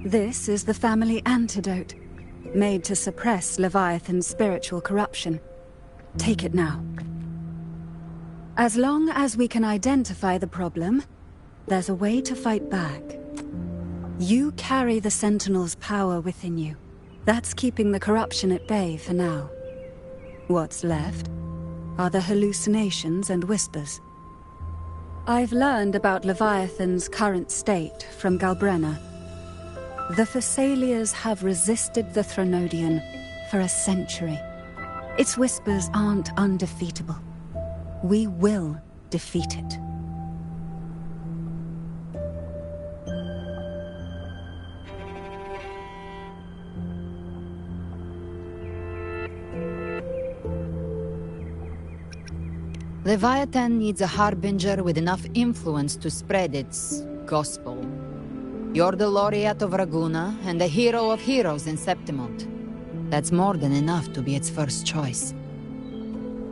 This is the family antidote, made to suppress Leviathan's spiritual corruption. Take it now. As long as we can identify the problem, there's a way to fight back. You carry the Sentinel's power within you. That's keeping the corruption at bay for now. What's left are the hallucinations and whispers. I've learned about Leviathan's current state from Galbrenna. The Thessalians have resisted the Threnodian for a century. Its whispers aren't undefeatable. We will defeat it. Leviathan needs a harbinger with enough influence to spread its gospel. You're the laureate of Raguna and the hero of heroes in Septimont. That's more than enough to be its first choice.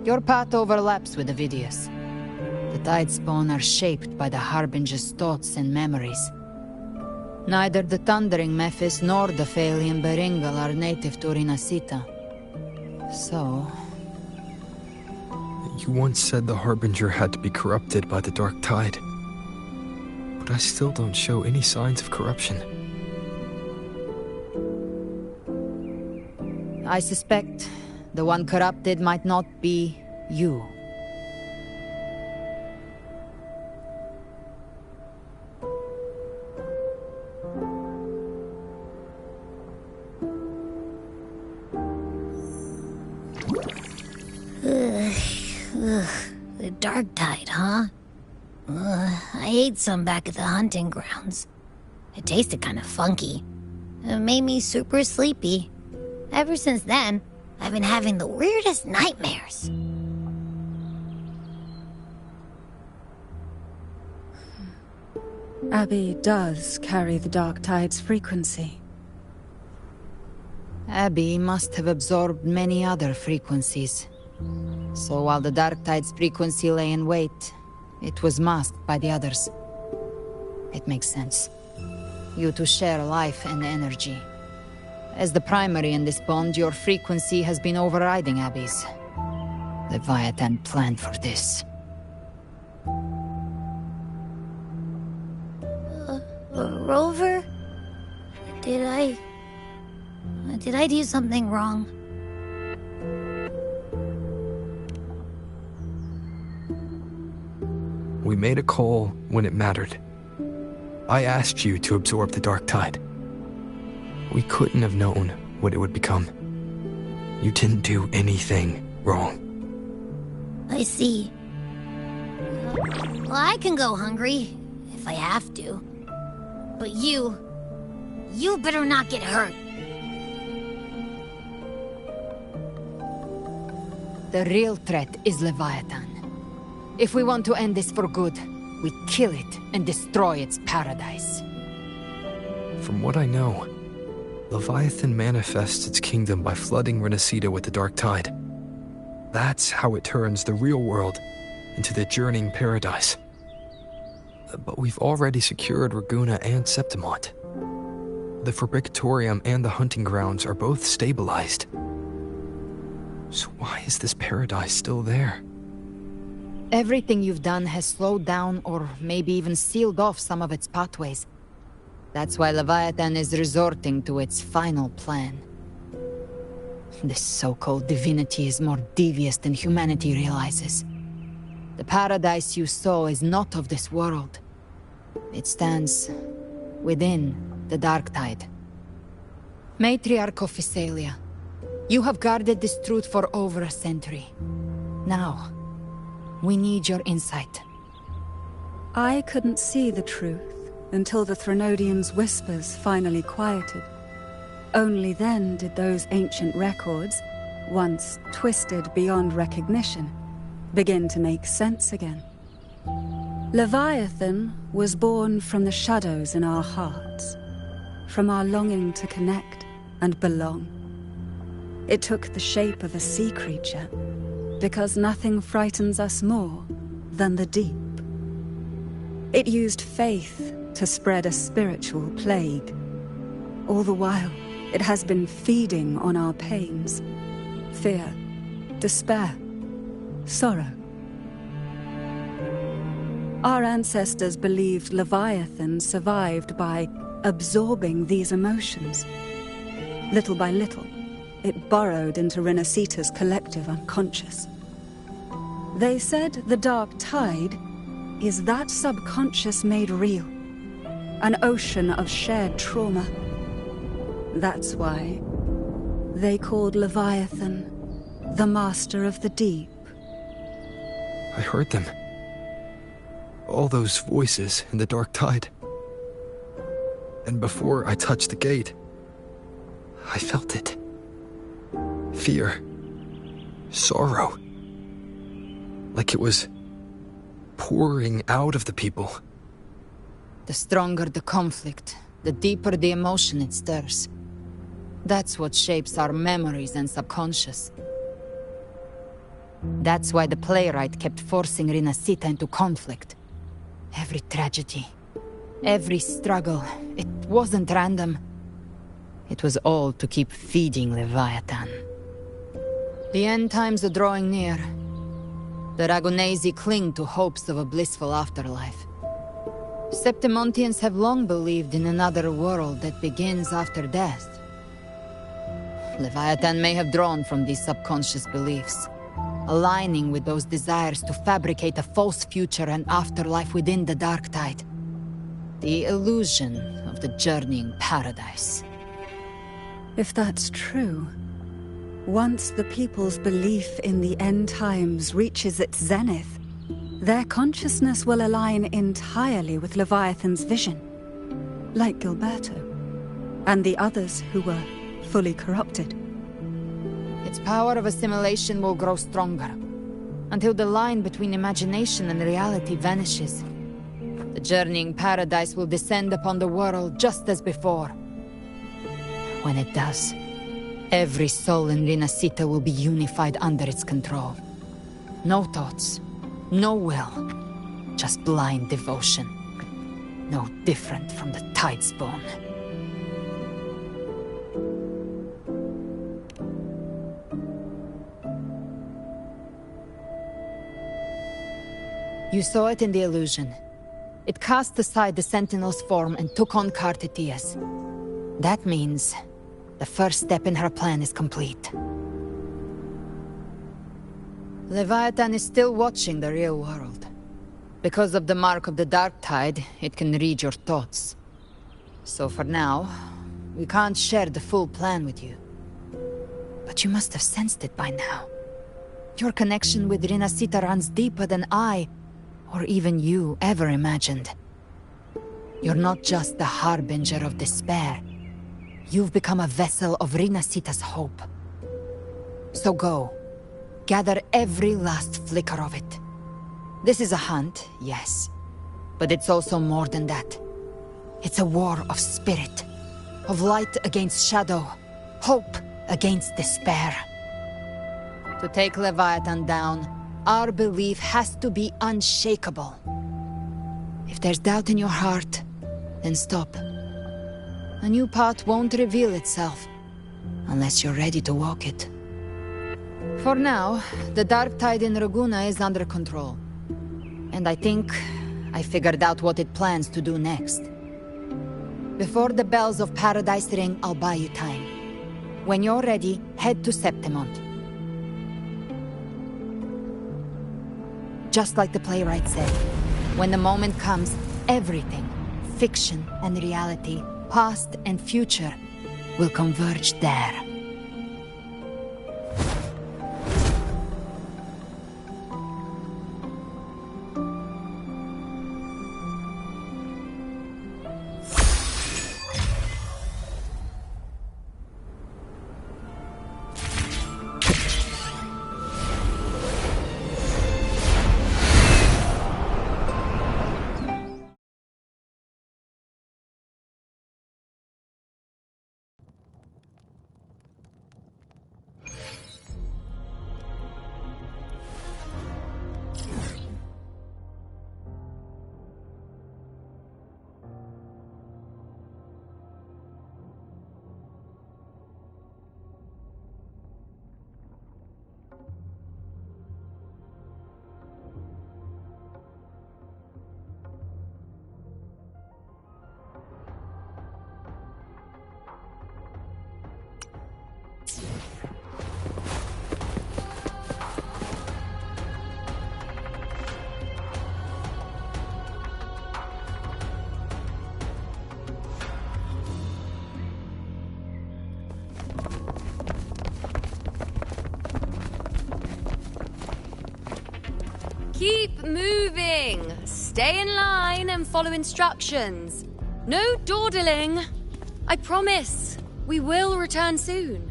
Your path overlaps with Ovidius. The Tidespawn are shaped by the harbinger's thoughts and memories. Neither the Thundering Mephis nor the Phalian Beringal are native to Rinascita. So... You once said the Harbinger had to be corrupted by the Dark Tide. But I still don't show any signs of corruption. I suspect the one corrupted might not be you. The Dark Tide, huh? I ate some back at the hunting grounds. It tasted kind of funky. It made me super sleepy. Ever since then, I've been having the weirdest nightmares. Abby does carry the Dark Tide's frequency. Abby must have absorbed many other frequencies. So while the Dark Tide's frequency lay in wait, it was masked by the others. It makes sense. You two share life and energy. As the primary in this bond, your frequency has been overriding Abby's. Leviathan planned for this. Rover? Did I do something wrong? We made a call when it mattered. I asked you to absorb the Dark Tide. We couldn't have known what it would become. You didn't do anything wrong. I see. Well, I can go hungry, if I have to. But you better not get hurt. The real threat is Leviathan. If we want to end this for good, we kill it and destroy its paradise. From what I know, Leviathan manifests its kingdom by flooding Rinascita with the Dark Tide. That's how it turns the real world into the journeying paradise. But we've already secured Raguna and Septimont. The Fabricatorium and the hunting grounds are both stabilized. So why is this paradise still there? Everything you've done has slowed down or maybe even sealed off some of its pathways. That's why Leviathan is resorting to its final plan. This so-called divinity is more devious than humanity realizes. The paradise you saw is not of this world. It stands within the Dark Tide. Matriarch of Thessalia, you have guarded this truth for over a century. Now, we need your insight. I couldn't see the truth until the Threnodian's whispers finally quieted. Only then did those ancient records, once twisted beyond recognition, begin to make sense again. Leviathan was born from the shadows in our hearts, from our longing to connect and belong. It took the shape of a sea creature, because nothing frightens us more than the deep. It used faith to spread a spiritual plague. All the while, it has been feeding on our pains. Fear, despair, sorrow. Our ancestors believed Leviathan survived by absorbing these emotions. Little by little, it burrowed into Rinascita's collective unconscious. They said the Dark Tide is that subconscious made real, an ocean of shared trauma. That's why they called Leviathan the Master of the Deep. I heard them. All those voices in the Dark Tide. And before I touched the gate, I felt it. Fear. Sorrow. Like it was pouring out of the people. The stronger the conflict, the deeper the emotion it stirs. That's what shapes our memories and subconscious. That's why the playwright kept forcing Rinascita into conflict. Every tragedy, every struggle, it wasn't random. It was all to keep feeding Leviathan. The end times are drawing near. The Ragunesi cling to hopes of a blissful afterlife. Septimontians have long believed in another world that begins after death. Leviathan may have drawn from these subconscious beliefs, aligning with those desires to fabricate a false future and afterlife within the Dark Tide. The illusion of the journeying paradise. If that's true, once the people's belief in the end times reaches its zenith, their consciousness will align entirely with Leviathan's vision, like Gilberto, and the others who were fully corrupted. Its power of assimilation will grow stronger, until the line between imagination and reality vanishes. The journeying paradise will descend upon the world just as before. When it does, every soul in Rinascita will be unified under its control. No thoughts, no will, just blind devotion. No different from the Tidespawn. You saw it in the illusion. It cast aside the Sentinel's form and took on Cartetius. That means the first step in her plan is complete. Leviathan is still watching the real world. Because of the mark of the Dark Tide, it can read your thoughts. So for now, we can't share the full plan with you. But you must have sensed it by now. Your connection with Rinascita runs deeper than I, or even you, ever imagined. You're not just the harbinger of despair. You've become a vessel of Rinascita's hope. So go. Gather every last flicker of it. This is a hunt, yes. But it's also more than that. It's a war of spirit. Of light against shadow. Hope against despair. To take Leviathan down, our belief has to be unshakable. If there's doubt in your heart, then stop. A new path won't reveal itself, unless you're ready to walk it. For now, the Dark Tide in Raguna is under control. And I think I figured out what it plans to do next. Before the bells of Paradise ring, I'll buy you time. When you're ready, head to Septimont. Just like the playwright said, when the moment comes, everything, fiction and reality, past and future, will converge there. moving! Stay in line and follow instructions. No dawdling. I promise, we will return soon.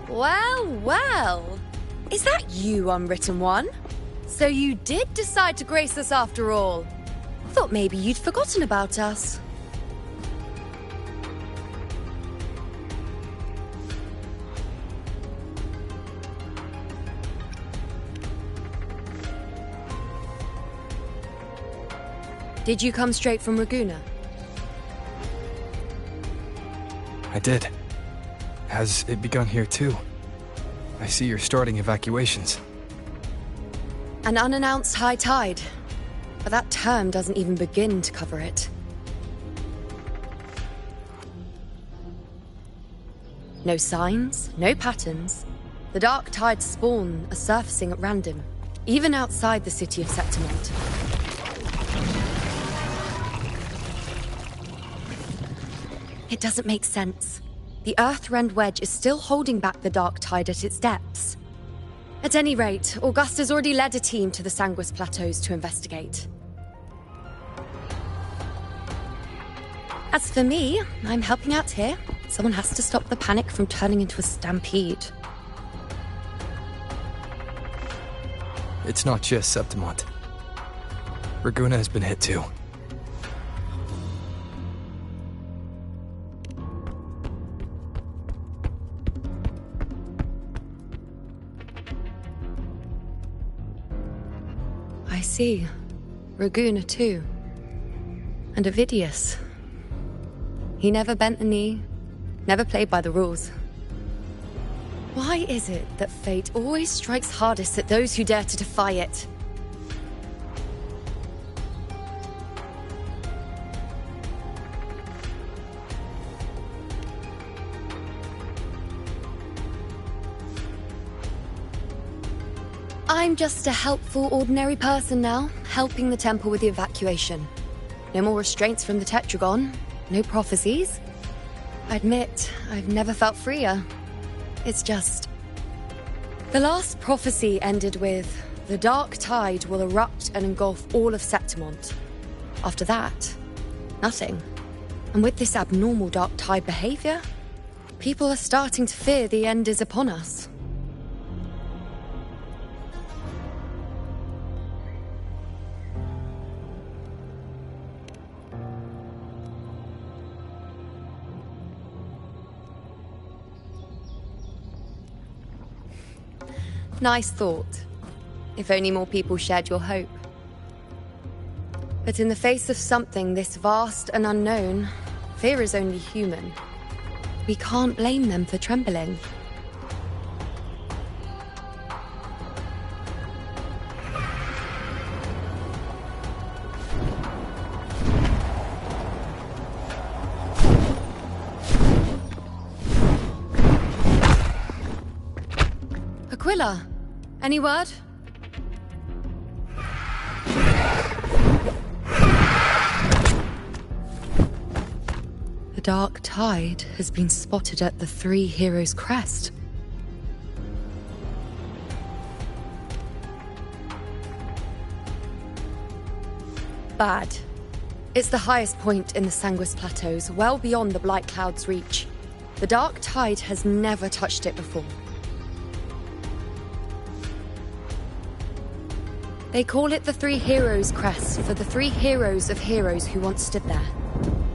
Well, well. Is that you, Unwritten One? So you did decide to grace us after all. Thought maybe you'd forgotten about us. Did you come straight from Raguna? I did. Has it begun here too? I see you're starting evacuations. An unannounced high tide. But that term doesn't even begin to cover it. No signs, no patterns. The dark tide's spawn are surfacing at random, even outside the city of Septimont. It doesn't make sense. The Earth-rend wedge is still holding back the dark tide at its depths. At any rate, Augusta's already led a team to the Sanguis Plateaus to investigate. As for me, I'm helping out here. Someone has to stop the panic from turning into a stampede. It's not just Septimont. Raguna has been hit too. I see. Raguna too. And Ovidius. He never bent the knee, never played by the rules. Why is it that fate always strikes hardest at those who dare to defy it? I'm just a helpful, ordinary person now, helping the temple with the evacuation. No more restraints from the Tetragon, no prophecies. I admit, I've never felt freer. It's just... The last prophecy ended with, the dark tide will erupt and engulf all of Septimont. After that, nothing. And with this abnormal dark tide behavior, people are starting to fear the end is upon us. Nice thought. If only more people shared your hope. But in the face of something this vast and unknown, fear is only human. We can't blame them for trembling. Aquila, any word? The dark tide has been spotted at the Three Heroes' crest. Bad. It's the highest point in the Sanguis Plateaus, well beyond the Blight Cloud's reach. The dark tide has never touched it before. They call it the Three Heroes' Crest for the three heroes of heroes who once stood there.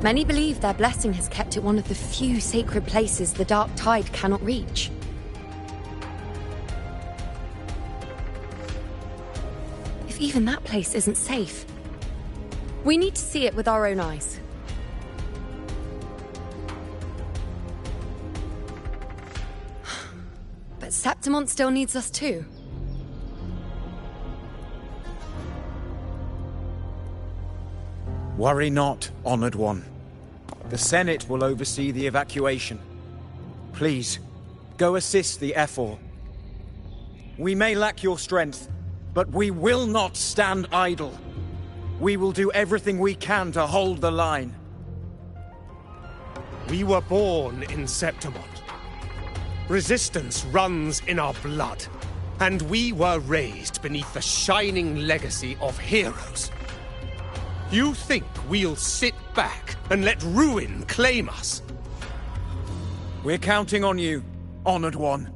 Many believe their blessing has kept it one of the few sacred places the dark tide cannot reach. If even that place isn't safe, we need to see it with our own eyes. But Septimont still needs us too. Worry not, Honored One. The Senate will oversee the evacuation. Please, go assist the Ephor. We may lack your strength, but we will not stand idle. We will do everything we can to hold the line. We were born in Septimont. Resistance runs in our blood, and we were raised beneath the shining legacy of heroes. You think we'll sit back and let ruin claim us? We're counting on you, Honored One.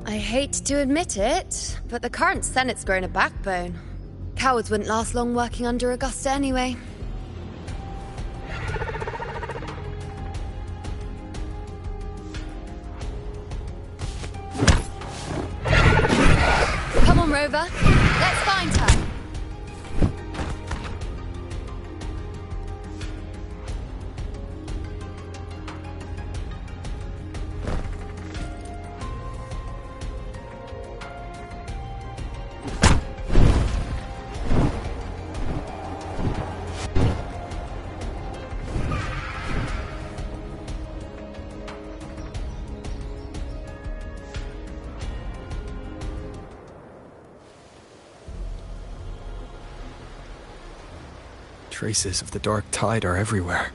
I hate to admit it, but the current Senate's grown a backbone. Cowards wouldn't last long working under Augusta anyway. Come on, Rover. Let's find her. Traces of the dark tide are everywhere.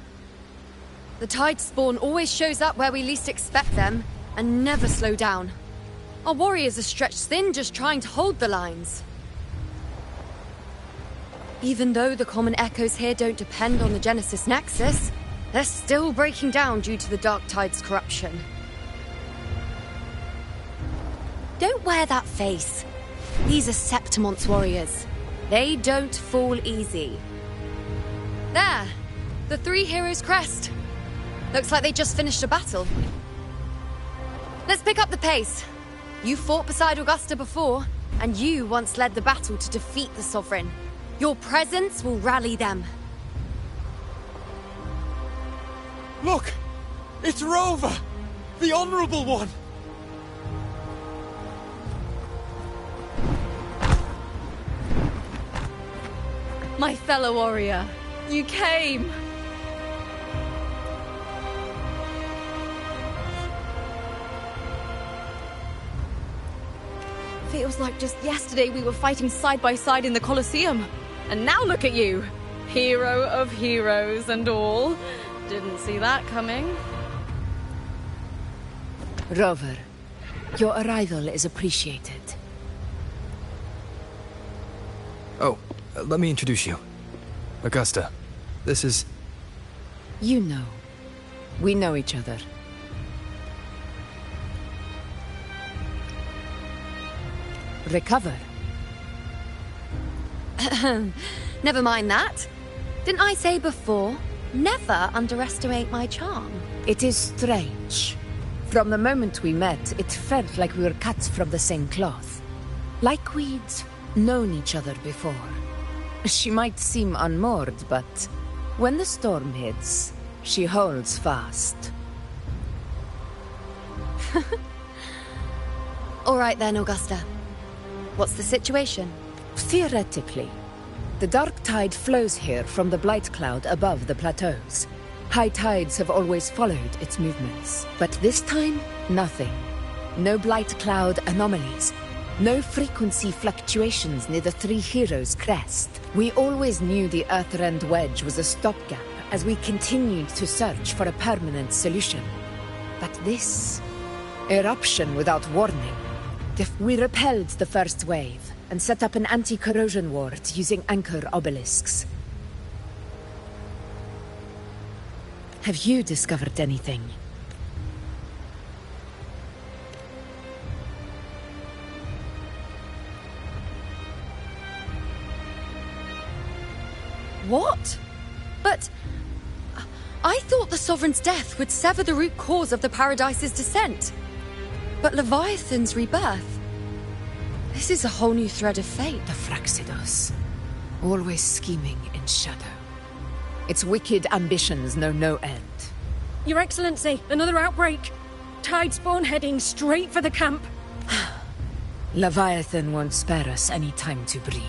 The tide spawn always shows up where we least expect them, and never slow down. Our warriors are stretched thin just trying to hold the lines. Even though the common echoes here don't depend on the Genesis Nexus, they're still breaking down due to the dark tide's corruption. Don't wear that face. These are Septimon's warriors. They don't fall easy. There! The three heroes' crest. Looks like they just finished a battle. Let's pick up the pace. You fought beside Augusta before, and you once led the battle to defeat the Sovereign. Your presence will rally them. Look! It's Rover! The Honorable One! My fellow warrior, you came! Feels like just yesterday we were fighting side by side in the Colosseum. And now look at you! Hero of heroes and all. Didn't see that coming. Rover, your arrival is appreciated. Oh, let me introduce you. Augusta, this is... You know. We know each other. Recover. Never mind that. Didn't I say before, never underestimate my charm? It is strange. From the moment we met, it felt like we were cut from the same cloth. Like we'd known each other before. She might seem unmoored, but when the storm hits, she holds fast. All right then, Augusta. What's the situation? Theoretically, the dark tide flows here from the blight cloud above the plateaus. High tides have always followed its movements, but this time, nothing. No blight cloud anomalies. No frequency fluctuations near the Three Heroes' crest. We always knew the Earthrend Wedge was a stopgap as we continued to search for a permanent solution. But this... eruption without warning. We repelled the first wave and set up an anti-corrosion ward using anchor obelisks. Have you discovered anything? What? But... I thought the Sovereign's death would sever the root cause of the Paradise's descent. But Leviathan's rebirth... This is a whole new thread of fate. The Fraxidos. Always scheming in shadow. Its wicked ambitions know no end. Your Excellency, another outbreak. Tide spawn heading straight for the camp. Leviathan won't spare us any time to breathe.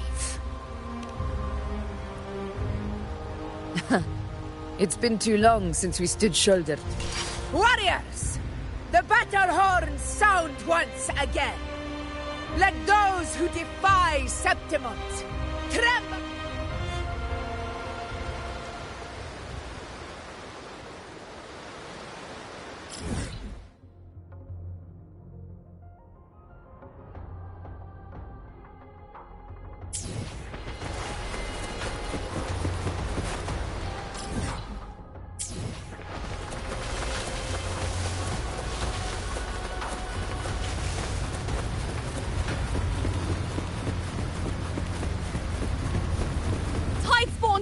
It's been too long since we stood shouldered. Warriors! The battle horns sound once again! Let those who defy Septimont tremble!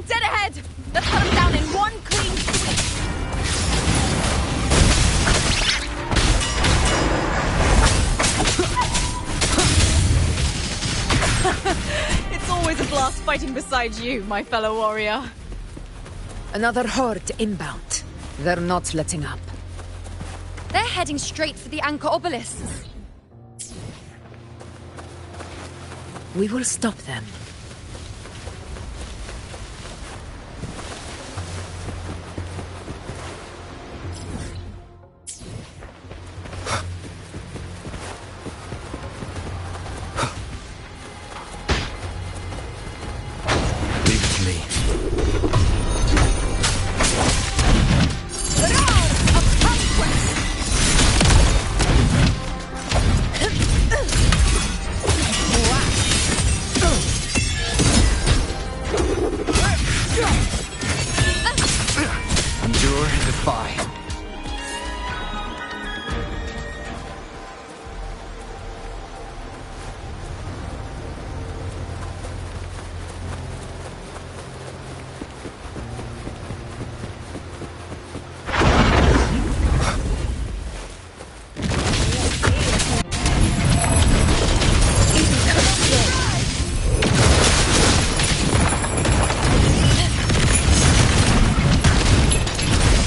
Dead ahead! Let's cut him down in one clean sweep! It's always a blast fighting beside you, my fellow warrior. Another horde inbound. They're not letting up. They're heading straight for the anchor obelisks. We will stop them.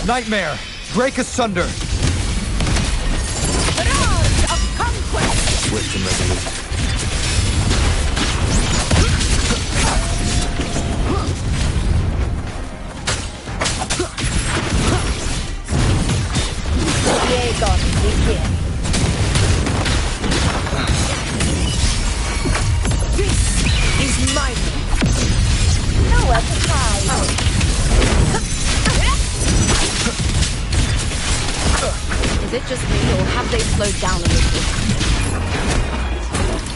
Nightmare! Break asunder! Of conquest! Swift and resolute. This is my nowhere to hide. Is it just me, or have they slowed down a little?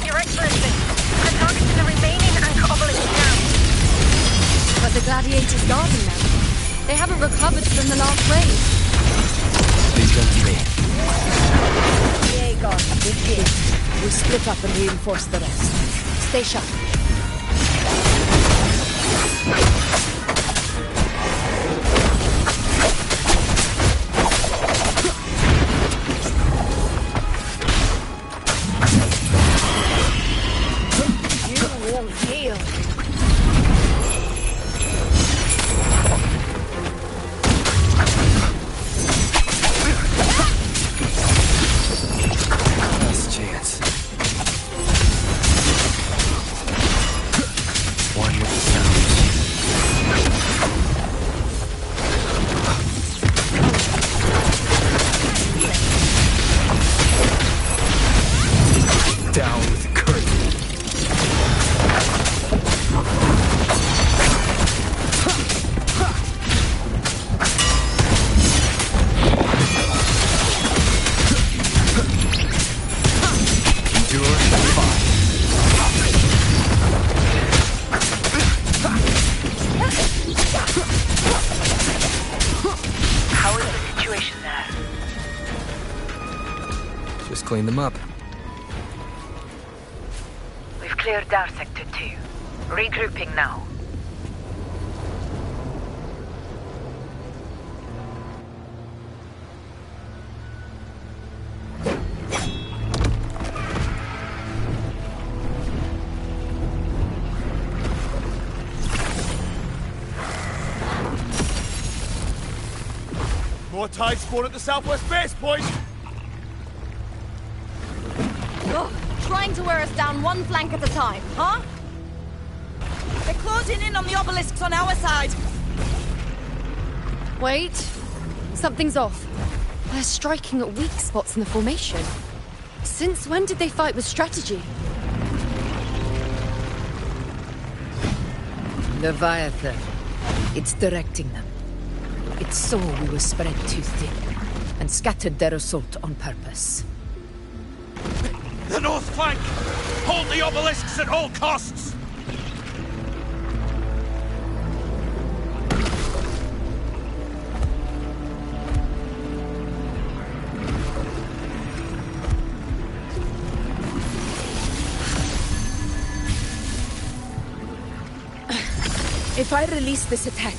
Your Excellency, we're targeting the remaining anchor obelisk now. But the gladiators guarding them. They haven't recovered from the last raid. Leave them to me. Aegon, we're here. We split up and reinforce the rest. Stay sharp. Clean them up. We've cleared our Sector 2. Regrouping now. More tide spawn at the southwest base point! Ugh, trying to wear us down one flank at a time, huh? They're closing in on the obelisks on our side. Wait. Something's off. They're striking at weak spots in the formation. Since when did they fight with strategy? Leviathan. It's directing them. It saw we were spread too thin, and scattered their assault on purpose. The north flank! Hold the obelisks at all costs! If I release this attack,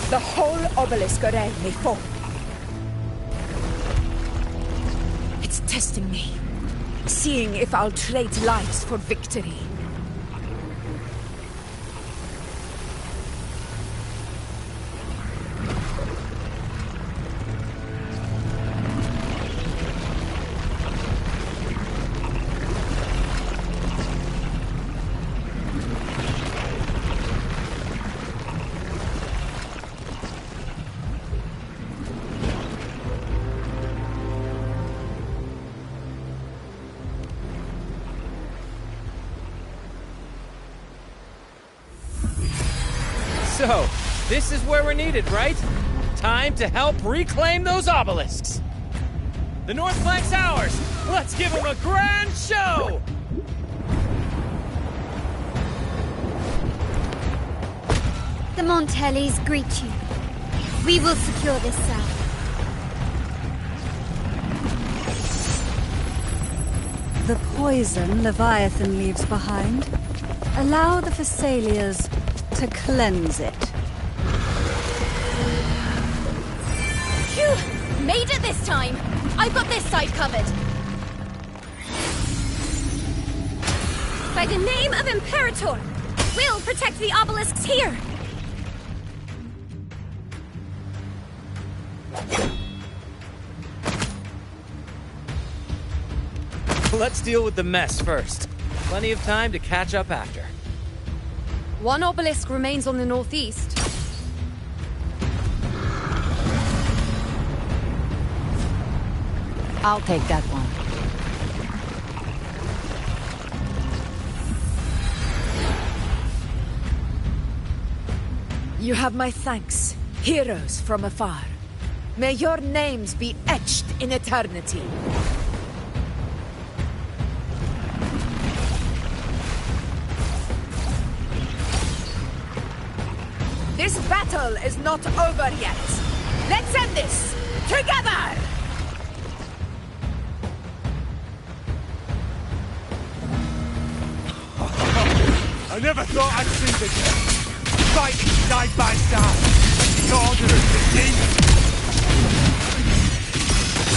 the whole obelisk array may fall. It's testing me, seeing if I'll trade lives for victory. So, this is where we're needed, right? Time to help reclaim those obelisks. The north flank's ours. Let's give them a grand show! The Montellis greet you. We will secure this cell. The poison Leviathan leaves behind. Allow the Thessalias to cleanse it. Phew! Made it this time! I've got this side covered. By the name of Imperator, we'll protect the obelisks here! Let's deal with the mess first. Plenty of time to catch up after. One obelisk remains on the northeast. I'll take that one. You have my thanks, heroes from afar. May your names be etched in eternity. This battle is not over yet. Let's end this together! I never thought I'd see this. Fighting side by side. The order of the king.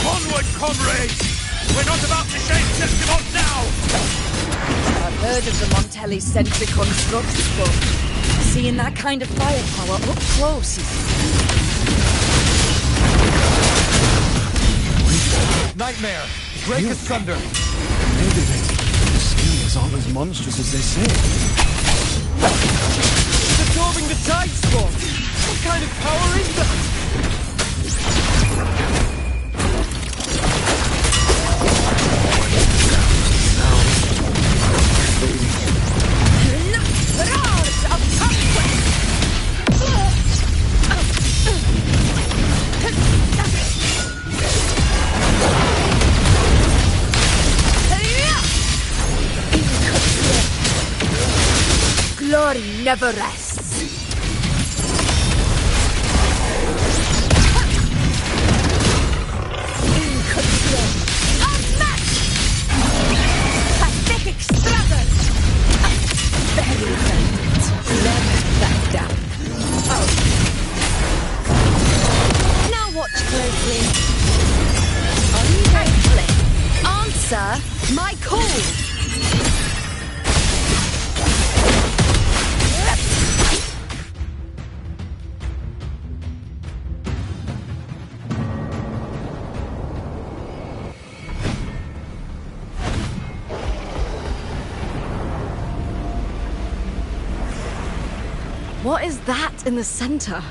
Onward, comrades! We're not about to shake Testimony now! I've heard of the Montelli-centric constructs before. Seeing that kind of firepower up close is... Nightmare! Break asunder! Maybe the Thessalias aren't as monstrous as they say. It's absorbing the tide storm! What kind of power is that? Glory never rests. In control. Unmatched! Pathetic struggle! Very effective. Let that down. Oh. Now watch closely. Ungratefully. Answer my call! What is that in the center?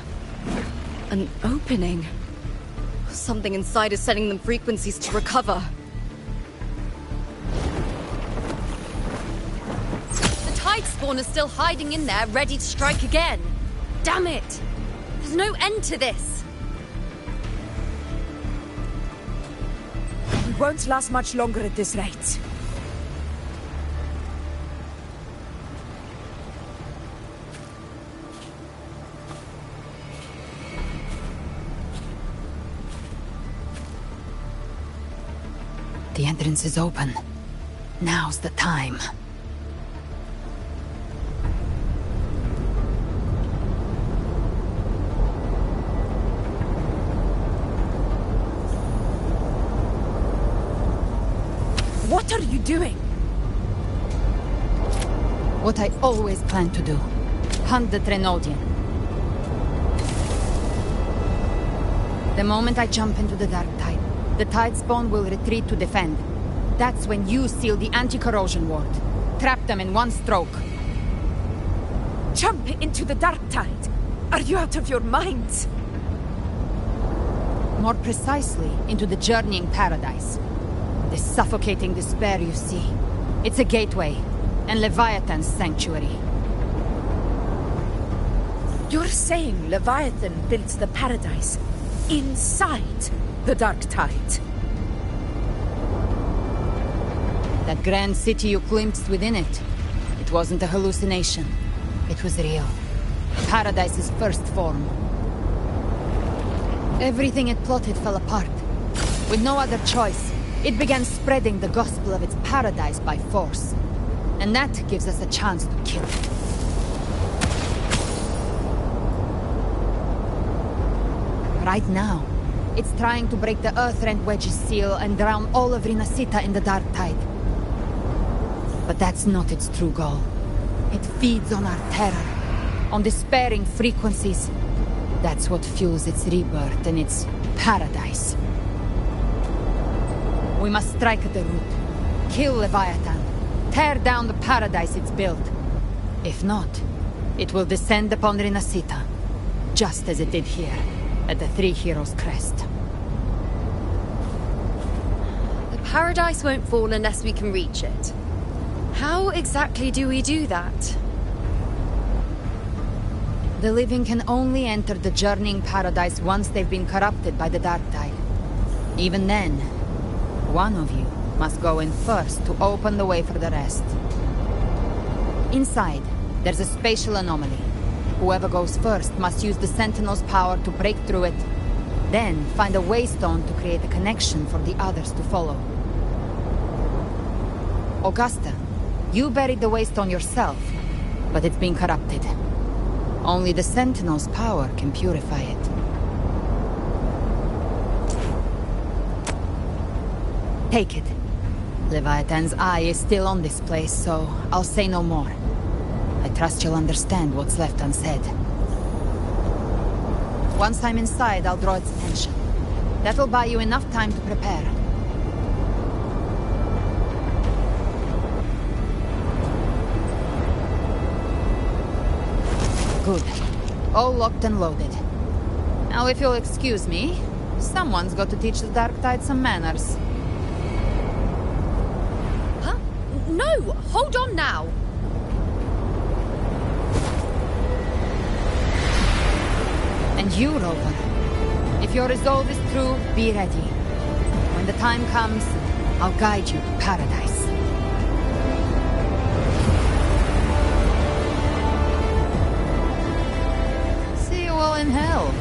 An opening. Something inside is sending them frequencies to recover. The tide spawn is still hiding in there, ready to strike again. Damn it! There's no end to this. We won't last much longer at this rate. The entrance is open. Now's the time. What are you doing? What I always planned to do. Hunt the Trenodian. The moment I jump into the dark tide, the tide spawn will retreat to defend. That's when you seal the anti-corrosion ward. Trap them in one stroke. Jump into the dark tide? Are you out of your minds? More precisely, into the journeying paradise. The suffocating despair you see. It's a gateway, and Leviathan's sanctuary. You're saying Leviathan built the paradise inside the dark tide? That grand city you glimpsed within it, it wasn't a hallucination. It was real. Paradise's first form. Everything it plotted fell apart. With no other choice, it began spreading the gospel of its paradise by force. And that gives us a chance to kill it. Right now, it's trying to break the Earthrend Wedge's seal and drown all of Rinascita in the dark tide. But that's not its true goal. It feeds on our terror, on despairing frequencies. That's what fuels its rebirth and its paradise. We must strike at the root, kill Leviathan, tear down the paradise it's built. If not, it will descend upon Rinascita, just as it did here, at the Three Heroes' Crest. The paradise won't fall unless we can reach it. How exactly do we do that? The living can only enter the journeying paradise once they've been corrupted by the dark tide. Even then, one of you must go in first to open the way for the rest. Inside, there's a spatial anomaly. Whoever goes first must use the Sentinel's power to break through it, then find a waystone to create a connection for the others to follow. Augusta, you buried the waystone yourself, but it's been corrupted. Only the Sentinel's power can purify it. Take it. Leviathan's eye is still on this place, so I'll say no more. I trust you'll understand what's left unsaid. Once I'm inside, I'll draw its attention. That'll buy you enough time to prepare. Good. All locked and loaded. Now, if you'll excuse me, someone's got to teach the Dark Tide some manners. Huh? No! Hold on now! And you, Rover. If your resolve is true, be ready. When the time comes, I'll guide you to paradise. See you all in hell.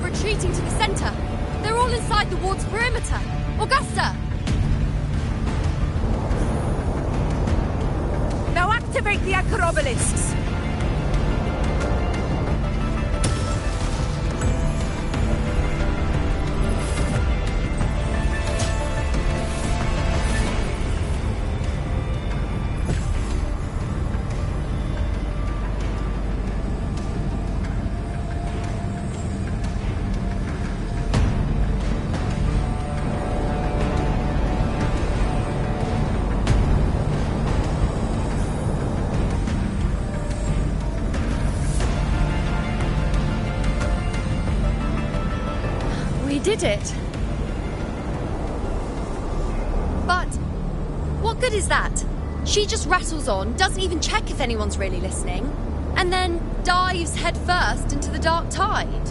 Retreating to the center. They're all inside the ward's perimeter. Augusta! Now activate the anchor obelisks! We did it. But what good is that? She just rattles on, doesn't even check if anyone's really listening, and then dives headfirst into the dark tide.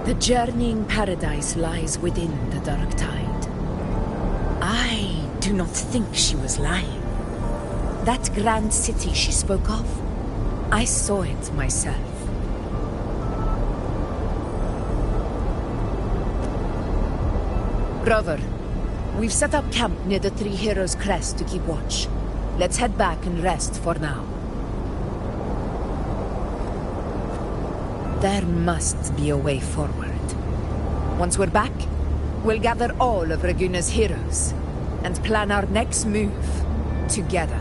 The journeying paradise lies within the dark tide. I do not think she was lying. That grand city she spoke of, I saw it myself. Rover, we've set up camp near the Three Heroes Crest to keep watch. Let's head back and rest for now. There must be a way forward. Once we're back, we'll gather all of Raguna's heroes and plan our next move together.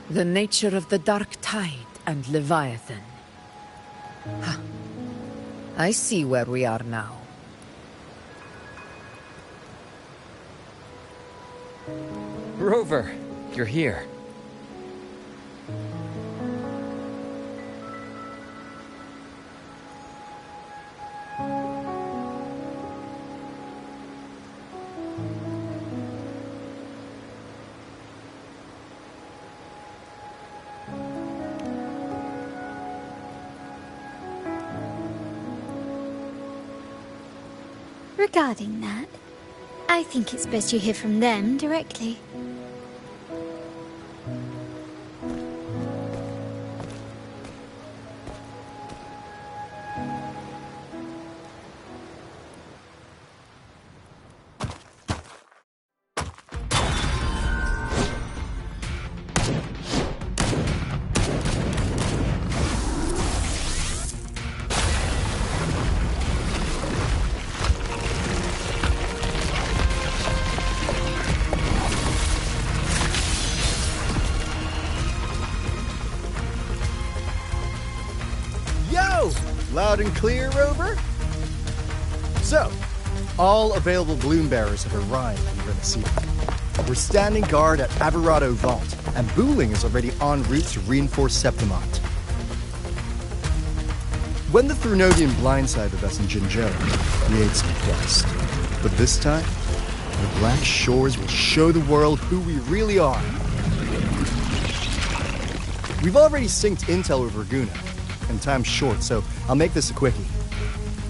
The nature of the dark tide and Leviathan. Huh. I see where we are now. Rover, you're here. Regarding that, I think it's best you hear from them directly. Loud and clear, Rover? So, all available bloom bearers have arrived in Rinascita. We're standing guard at Averado Vault, and Booling is already en route to reinforce Septimont. When the Threnodian blindsided us in Jinzhou, we ate some dust. But this time, the Black Shores will show the world who we really are. We've already synced intel with Raguna, and time's short, so I'll make this a quickie.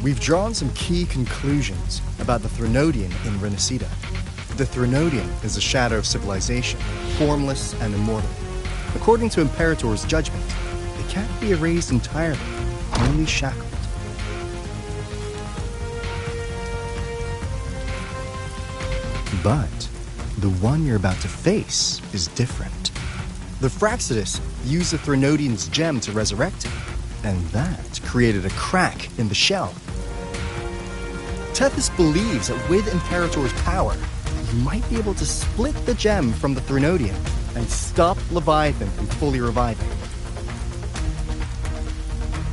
We've drawn some key conclusions about the Threnodian in Rinascita. The Threnodian is a shadow of civilization, formless and immortal. According to Imperator's judgment, they can't be erased entirely, only shackled. But the one you're about to face is different. The Fraxidus used the Threnodian's gem to resurrect him, and that created a crack in the shell. Tethys believes that with Imperator's power, you might be able to split the gem from the Threnodian and stop Leviathan from fully reviving.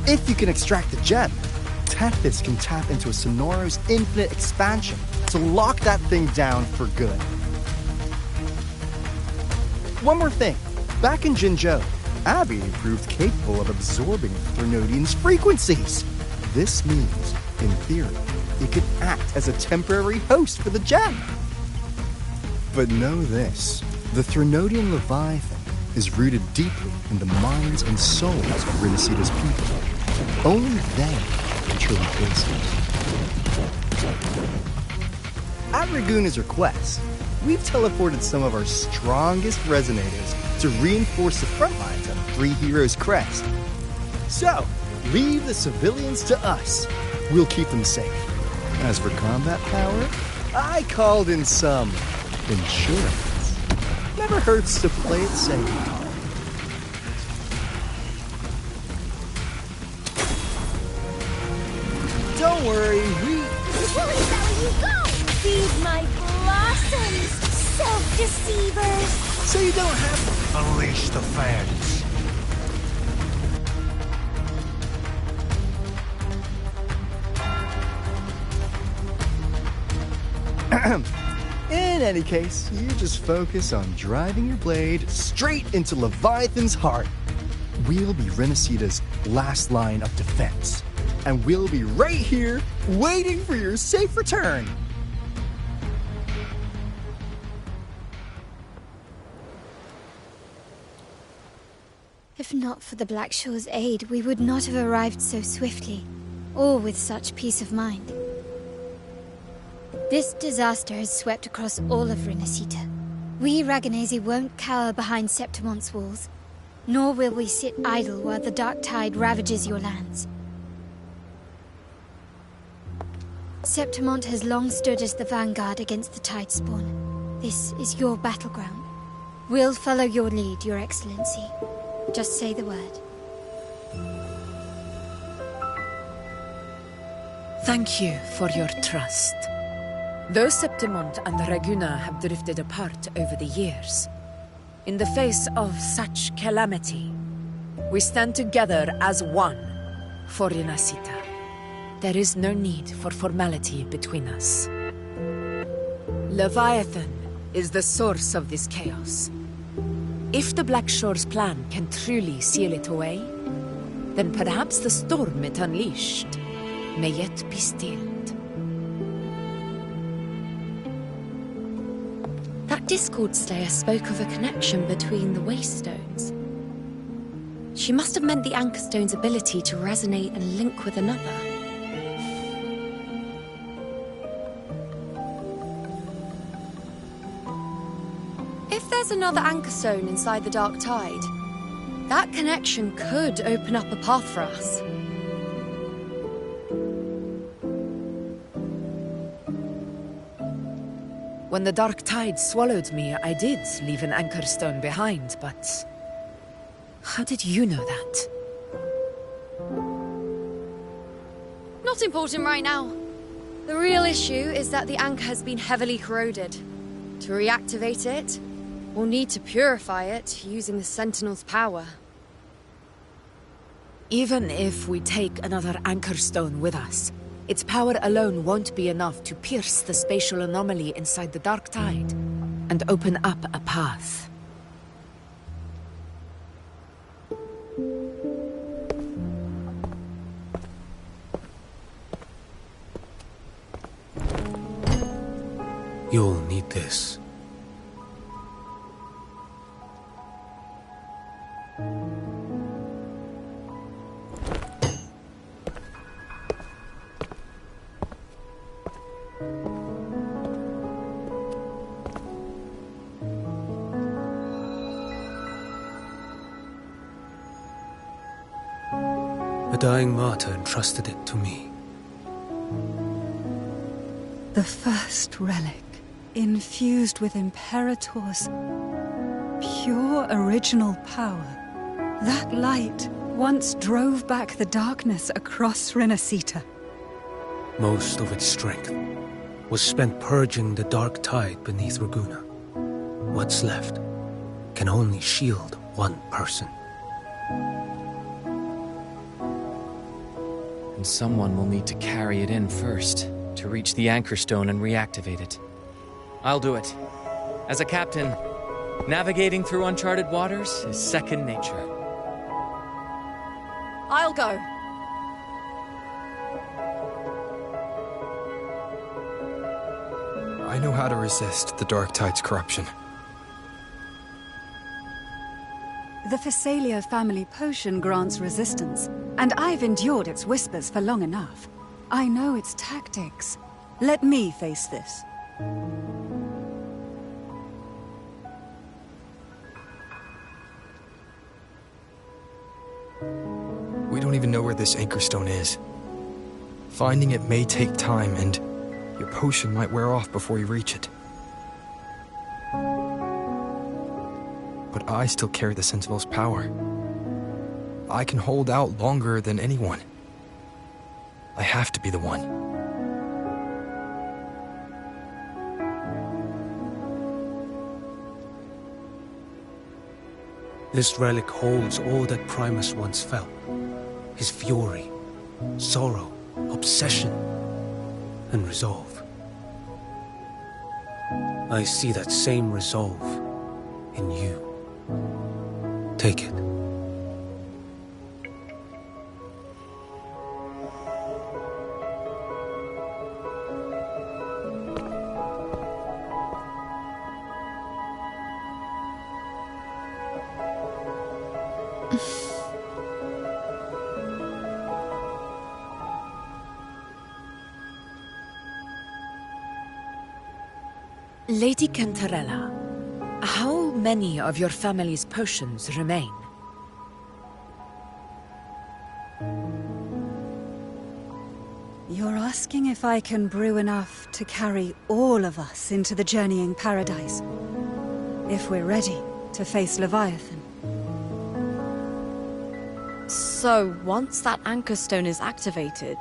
If you can extract the gem, Tethys can tap into a Sonoro's infinite expansion to lock that thing down for good. One more thing. Back in Jinzhou, Abby proved capable of absorbing Threnodian's frequencies. This means, in theory, it could act as a temporary host for the gem. But know this, the Threnodian Leviathan is rooted deeply in the minds and souls of Rinascita's people. Only they can truly face it. At Raguna's request, we've teleported some of our strongest resonators to reinforce the front lines at Three Heroes Crest. So, leave the civilians to us. We'll keep them safe. As for combat power, I called in some insurance. Never hurts to play it safe. Don't worry, Willy Sally, you go! Feed my blossoms, self-deceivers! So you don't have to unleash the fans. In any case, you just focus on driving your blade straight into Leviathan's heart. We'll be Rinascita's last line of defense. And we'll be right here, waiting for your safe return. If not for the Blackshore's aid, we would not have arrived so swiftly, or with such peace of mind. This disaster has swept across all of Rinascita. We Ragganese won't cower behind Septimonte's walls, nor will we sit idle while the dark tide ravages your lands. Septimonte has long stood as the vanguard against the tide spawn. This is your battleground. We'll follow your lead, Your Excellency. Just say the word. Thank you for your trust. Though Septimonte and Raguna have drifted apart over the years, in the face of such calamity, we stand together as one for Rinascita. There is no need for formality between us. Leviathan is the source of this chaos. If the Blackshore's plan can truly seal it away, then perhaps the storm it unleashed may yet be stilled. That Discord Slayer spoke of a connection between the Waystones. She must have meant the Anchorstone's ability to resonate and link with another. If there's another Anchorstone inside the Dark Tide, that connection could open up a path for us. When the dark tide swallowed me, I did leave an Anchorstone behind, but... how did you know that? Not important right now. The real issue is that the anchor has been heavily corroded. To reactivate it, we'll need to purify it using the Sentinel's power. Even if we take another Anchorstone with us, its power alone won't be enough to pierce the spatial anomaly inside the Dark Tide and open up a path. You'll need this. A dying martyr entrusted it to me. The first relic, infused with Imperator's pure original power. That light once drove back the darkness across Rinascita. Most of its strength was spent purging the dark tide beneath Raguna. What's left can only shield one person. And someone will need to carry it in first, to reach the Anchorstone and reactivate it. I'll do it. As a captain, navigating through uncharted waters is second nature. I'll go. I know how to resist the Dark Tide's corruption. The Phasalia family potion grants resistance, and I've endured its whispers for long enough. I know its tactics. Let me face this. We don't even know where this Anchorstone is. Finding it may take time, and your potion might wear off before you reach it. But I still carry the Sentinel's power. I can hold out longer than anyone. I have to be the one. This relic holds all that Primus once felt. His fury, sorrow, obsession, and resolve. I see that same resolve in you. Take it. Lady Cantarella, how many of your family's potions remain? You're asking if I can brew enough to carry all of us into the journeying paradise? If we're ready to face Leviathan? So, once that anchor stone is activated,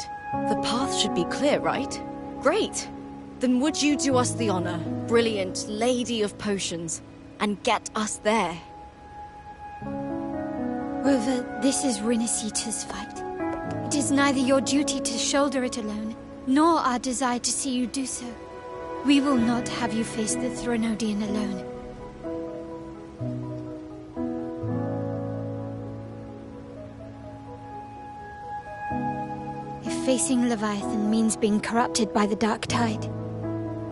the path should be clear, right? Great! Then would you do us the honor, brilliant Lady of Potions, and get us there? Rover, this is Rinascita's fight. It is neither your duty to shoulder it alone, nor our desire to see you do so. We will not have you face the Threnodian alone. If facing Leviathan means being corrupted by the Dark Tide,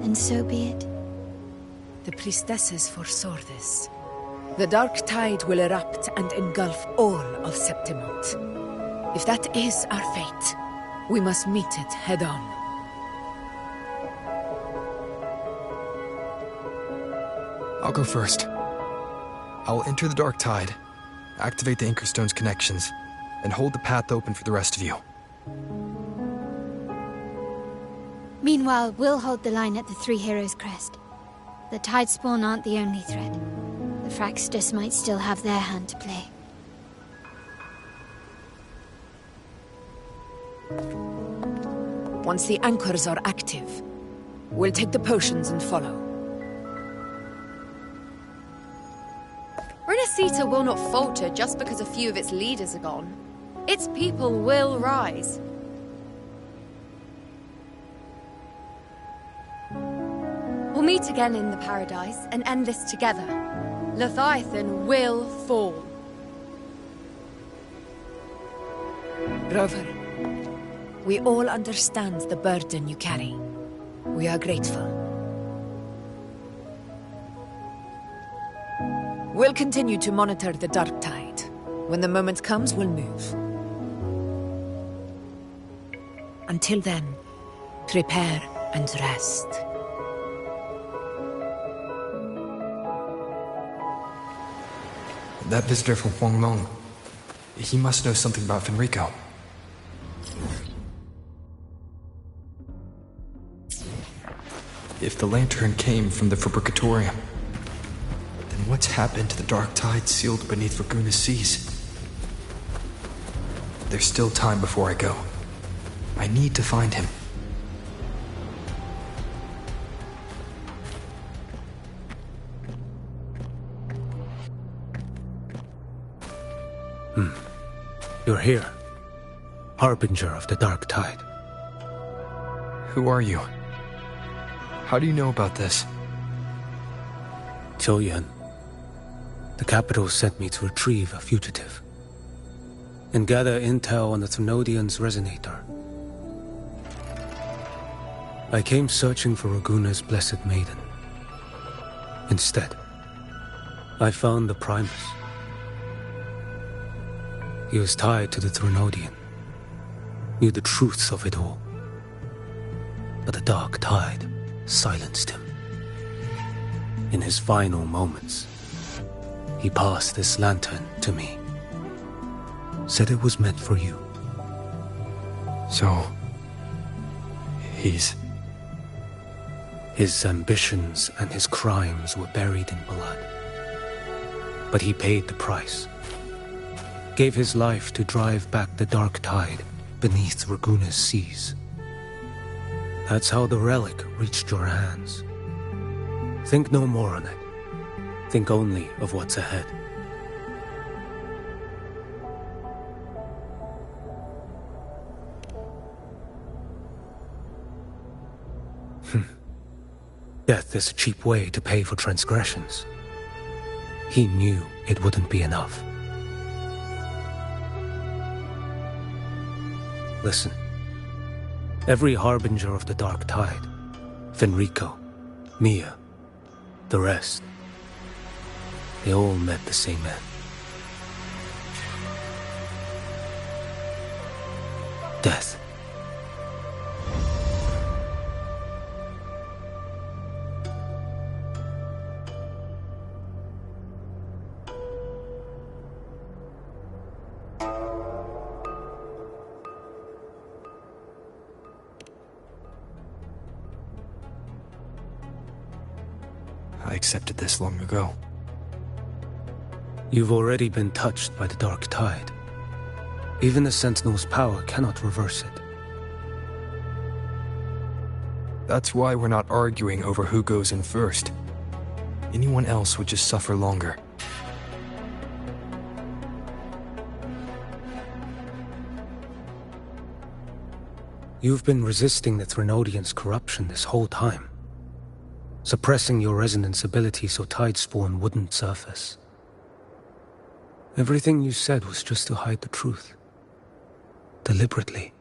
then so be it. The priestesses foresaw this. The Dark Tide will erupt and engulf all of Septimont. If that is our fate, we must meet it head-on. I'll go first. I'll enter the Dark Tide, activate the Anchorstone's connections, and hold the path open for the rest of you. Meanwhile, we'll hold the line at the Three Heroes Crest. The Tidespawn aren't the only threat. The Fraxtus might still have their hand to play. Once the anchors are active, we'll take the potions and follow. Rinascita will not falter just because a few of its leaders are gone. Its people will rise. We'll meet again in the paradise and end this together. Leviathan will fall. Rover, we all understand the burden you carry. We are grateful. We'll continue to monitor the Dark Tide. When the moment comes, we'll move. Until then, prepare and rest. That visitor from Huangmeng, he must know something about Fenrico. If the lantern came from the Fabricatorium, then what's happened to the Dark Tide sealed beneath Raguna's seas? There's still time before I go. I need to find him. You're here. Harbinger of the Dark Tide. Who are you? How do you know about this? Choyan. The capital sent me to retrieve a fugitive and gather intel on the Threnodian's resonator. I came searching for Raguna's blessed maiden. Instead, I found the Primus. He was tied to the Threnodian, knew the truths of it all. But the Dark Tide silenced him. In his final moments, he passed this lantern to me. Said it was meant for you. So... he's... His ambitions and his crimes were buried in blood. But he paid the price. Gave his life to drive back the Dark Tide beneath Raguna's seas. That's how the relic reached your hands. Think no more on it. Think only of what's ahead. Death is a cheap way to pay for transgressions. He knew it wouldn't be enough. Listen. Every harbinger of the Dark Tide, Fenrico, Mia, the rest, they all met the same end. Death. I accepted this long ago. You've already been touched by the Dark Tide. Even the Sentinel's power cannot reverse it. That's why we're not arguing over who goes in first. Anyone else would just suffer longer. You've been resisting the Threnodians' corruption this whole time. Suppressing your resonance ability so Tidespawn wouldn't surface. Everything you said was just to hide the truth. Deliberately.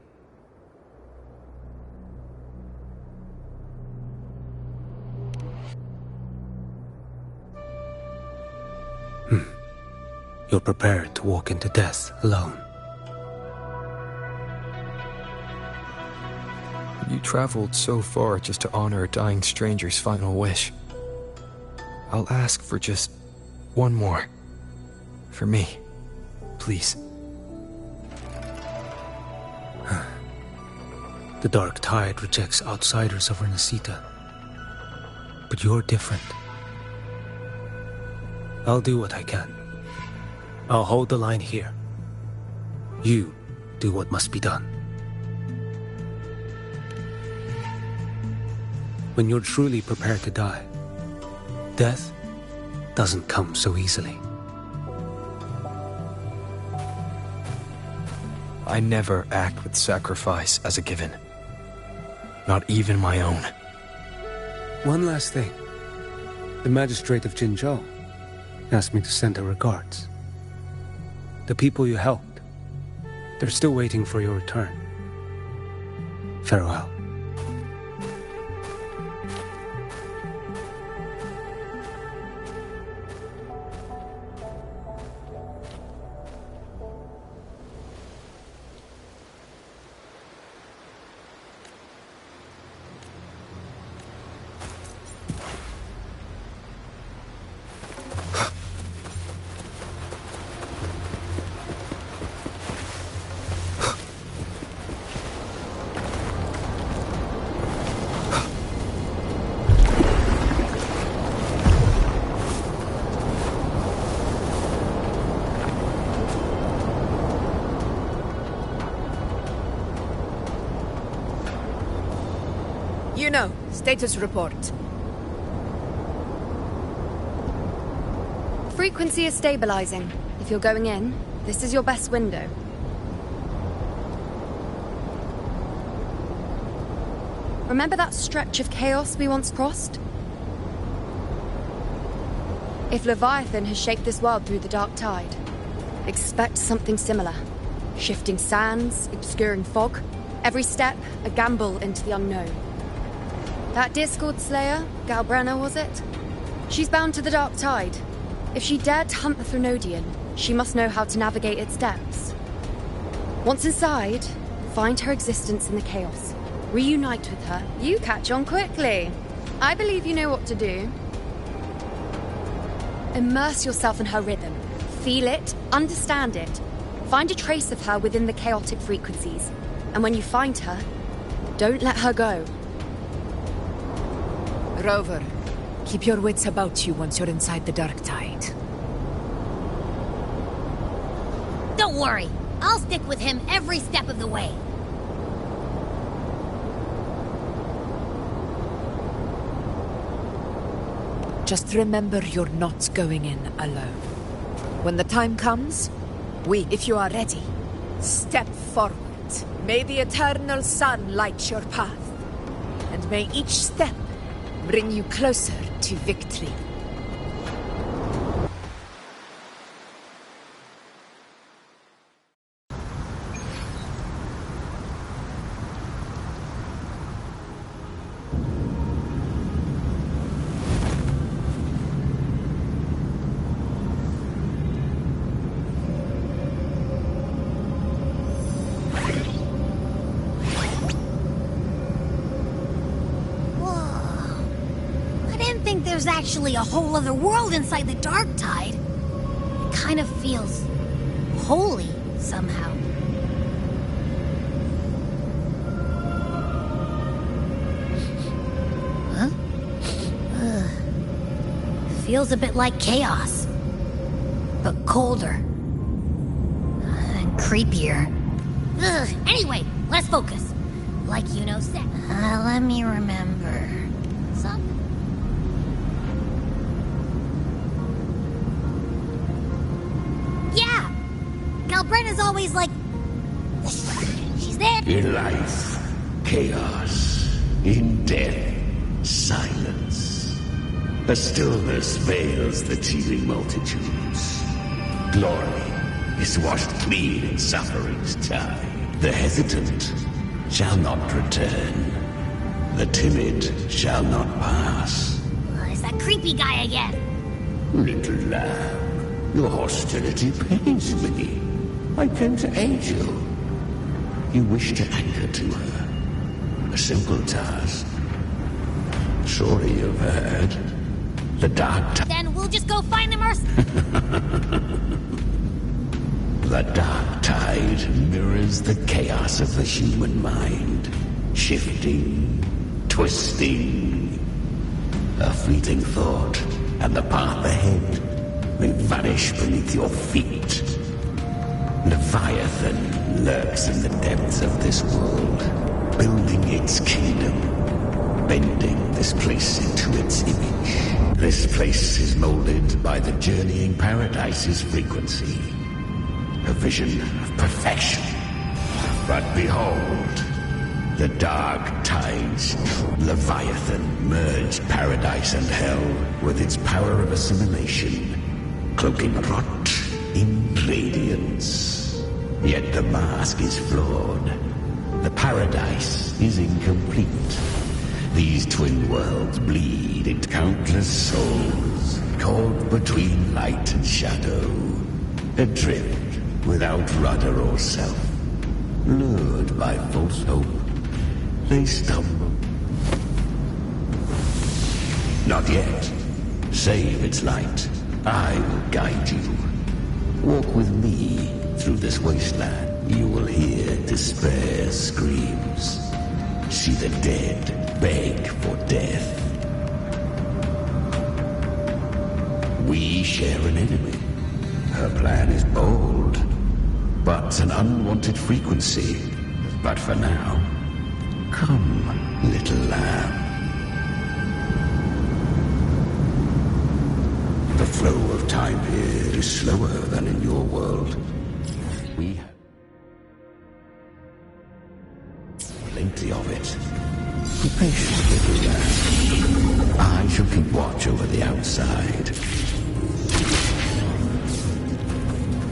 You're prepared to walk into death alone. You traveled so far just to honor a dying stranger's final wish. I'll ask for just one more. For me. Please. The Dark Tide rejects outsiders of Rinascita. But you're different. I'll do what I can. I'll hold the line here. You do what must be done. When you're truly prepared to die, death doesn't come so easily. I never act with sacrifice as a given. Not even my own. One last thing. The magistrate of Jinzhou asked me to send her regards. The people you helped, they're still waiting for your return. Farewell. Status report. Frequency is stabilizing. If you're going in, this is your best window. Remember that stretch of chaos we once crossed? If Leviathan has shaped this world through the Dark Tide, expect something similar. Shifting sands, obscuring fog, every step a gamble into the unknown. That Discord Slayer, Galbrenna, was it? She's bound to the Dark Tide. If she dared to hunt the Threnodian, she must know how to navigate its depths. Once inside, find her existence in the chaos. Reunite with her. You catch on quickly. I believe you know what to do. Immerse yourself in her rhythm. Feel it, understand it. Find a trace of her within the chaotic frequencies. And when you find her, don't let her go. Rover, keep your wits about you once you're inside the Dark Tide. Don't worry. I'll stick with him every step of the way. Just remember you're not going in alone. When the time comes, if you are ready, step forward. May the eternal sun light your path. And may each step bring you closer to victory. There's actually a whole other world inside the Dark Tide. It kind of feels holy somehow. Huh? Feels a bit like chaos, but colder and creepier. Anyway, let's focus. Like you know, let me remember. Brenna's always like... She's there. In life, chaos. In death, silence. A stillness veils the teeming multitudes. Glory is washed clean in suffering's tide. The hesitant shall not return. The timid shall not pass. Is that creepy guy again? Little lamb, your hostility pains me. I came to aid you. You wish to anchor to her. A simple task. Surely you've heard. The Dark Tide. Then we'll just go find them ourselves. The Dark Tide mirrors the chaos of the human mind. Shifting, twisting. A fleeting thought, and the path ahead may vanish beneath your feet. Leviathan lurks in the depths of this world, building its kingdom, bending this place into its image. This place is molded by the journeying paradise's frequency, a vision of perfection. But behold, the Dark Tide's Leviathan merged paradise and hell with its power of assimilation, cloaking rot in radiance. Yet the mask is flawed. The paradise is incomplete. These twin worlds bleed into countless souls, caught between light and shadow, adrift without rudder or self. Lured by false hope, they stumble. Not yet. Save its light. I will guide you. Walk with me through this wasteland. You will hear despair screams. See the dead beg for death. We share an enemy. Her plan is bold, but an unwanted frequency. But for now, come, little lamb. The flow of time here is slower than in your world. We have plenty of it. Be patient, little lamb. I shall keep watch over the outside.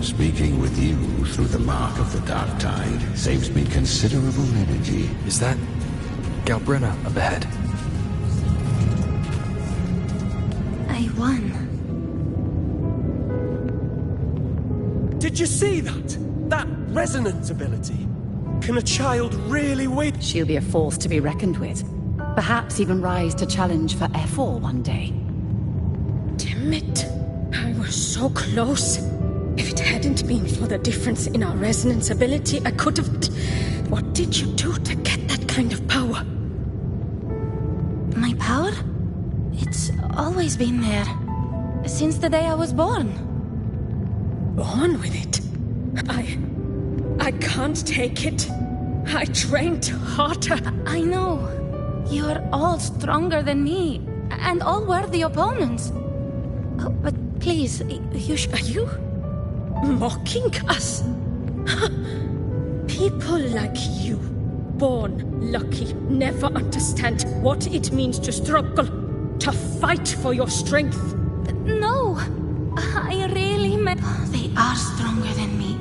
Speaking with you through the mark of the Dark Tide saves me considerable energy. Is that Galbrenna up ahead? I won. Did you see that? That resonance ability? Can a child really wait? She'll be a force to be reckoned with. Perhaps even rise to challenge for F4 one day. Damn it. I was so close. If it hadn't been for the difference in our resonance ability, I could have... What did you do to get that kind of power? My power? It's always been there. Since the day I was born. Born with it? I can't take it. I trained harder. I know. You're all stronger than me. And all worthy opponents. Oh, but please, Are you mocking us? People like you, born lucky, never understand what it means to struggle. to fight for your strength. No! I really meant... They are stronger than me.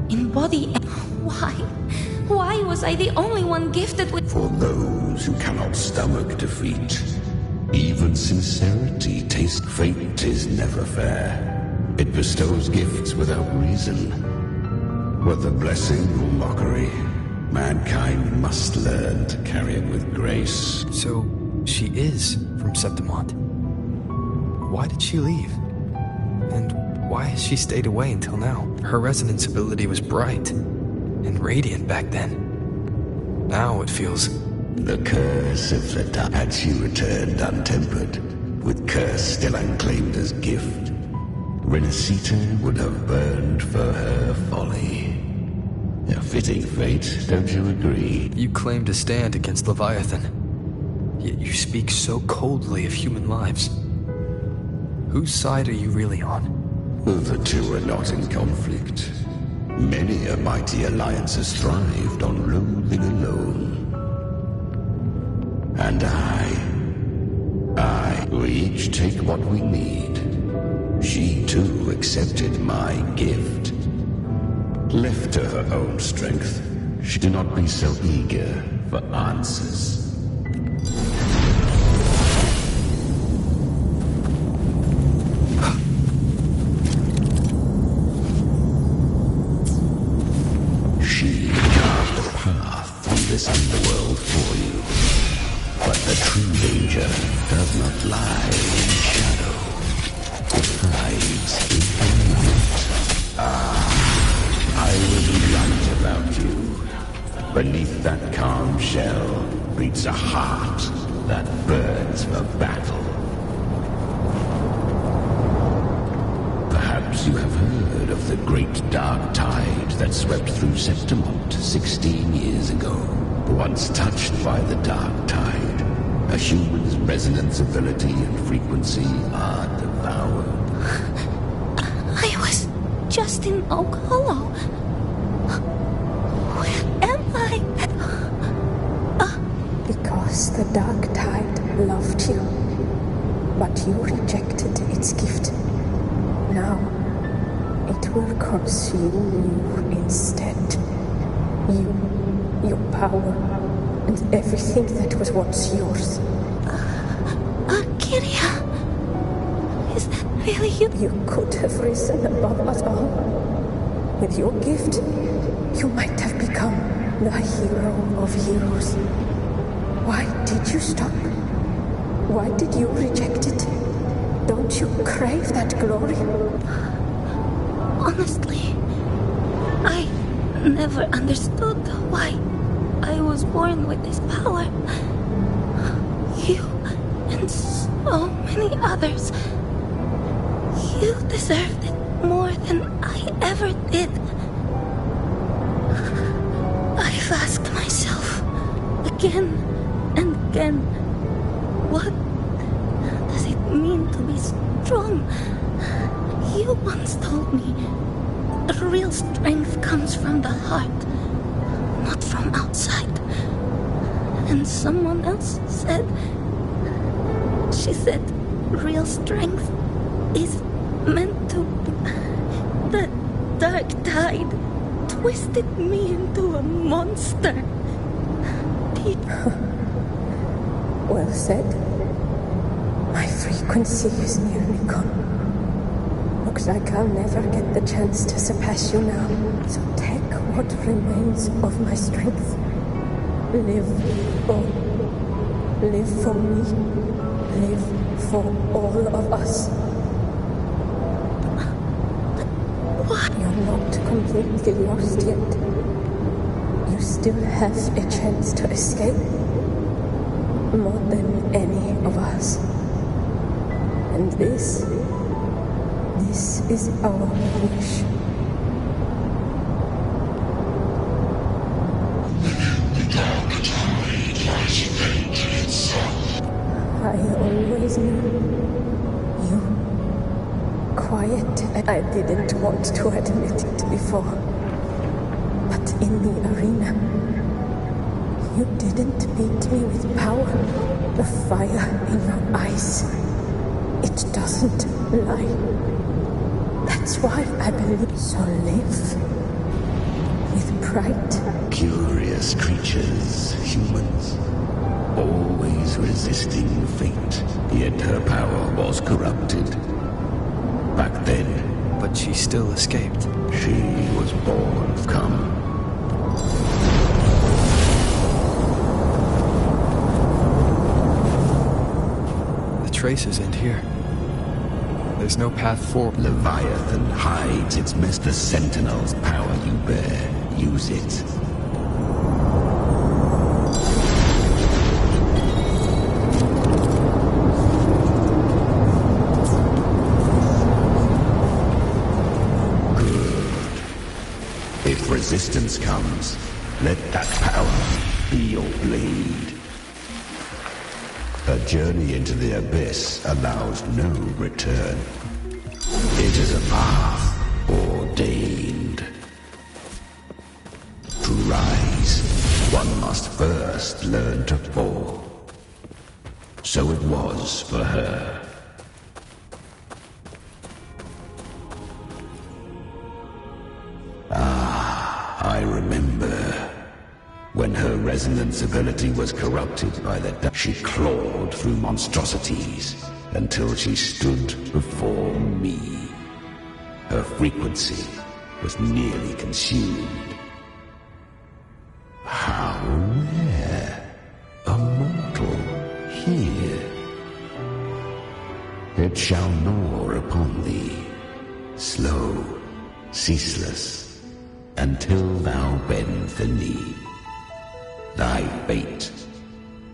In body and... Why? Why was I the only one gifted with... For those who cannot stomach defeat, even sincerity tastes. Fate is never fair. It bestows gifts without reason. Whether blessing or mockery, mankind must learn to carry it with grace. So, she is from Septimont. Why did she leave? And why has she stayed away until now? Her resonance ability was bright and radiant back then. Now it feels... The curse of the dark. Had she returned untempered, with curse still unclaimed as gift, Rinascita would have burned for her folly. A fitting fate, don't you agree? You claim to stand against Leviathan, yet you speak so coldly of human lives. Whose side are you really on? The two are not in conflict. Many a mighty alliance has thrived on loathing alone. And we each take what we need. She too accepted my gift. Left to her own strength, she do not be so eager for answers. She carved a path on this underworld for you. But the true danger does not lie in shadow. It hides in the night. I will be right about you. Beneath that calm shell beats a heart that burns for battle. Perhaps you have heard of the great dark tide that swept through Septimont 16 years ago. Once touched by the dark tide, a human's resonance ability and frequency are devoured. I was just in Oak Hollow. Where am I? Because the dark tide loved you, but you rejected its gift. Now, it will consume you instead. You, your power, and everything that was once yours. Kyria, is that really you? You could have risen above us all. With your gift, you might have become the hero of heroes. Why did you stop? Why did you reject it? Don't you crave that glory? Honestly, I never understood why I was born with this power. You and so many others. You deserved it more than I ever did. I've asked myself again and again, what does it mean to be strong? You once told me real strength comes from the heart, not from outside. And someone else said, she said, real strength is meant to be. The dark tide twisted me into a monster. Well said. My frequency is nearly gone. Looks like I'll never get the chance to surpass you now. So take what remains of my strength. Live on. Live for me. Live for all of us. You're not completely lost yet. You still have a chance to escape. More than any of us. And this is our wish. The dark tide lies avenging itself. I always knew you. Quiet. I didn't want to admit it before. But in the arena, you didn't beat me with power. The fire in your eyes, it doesn't lie. That's why I believe so. Live with pride. Curious creatures, humans. Always resisting fate. Yet her power was corrupted. Back then. But she still escaped. She was born of come. The traces end here. There's no path forward. Leviathan hides its mist. The Sentinel's power you bear. Use it. If resistance comes, let that power be your blade. A journey into the abyss allows no return. It is a path ordained. To rise, one must first learn to fall. So it was for her. I remember when her resonance ability was corrupted by the she clawed through monstrosities until she stood before me. Her frequency was nearly consumed. How rare a mortal here. It shall gnaw upon thee, slow, ceaseless, until thou bend the knee. Thy fate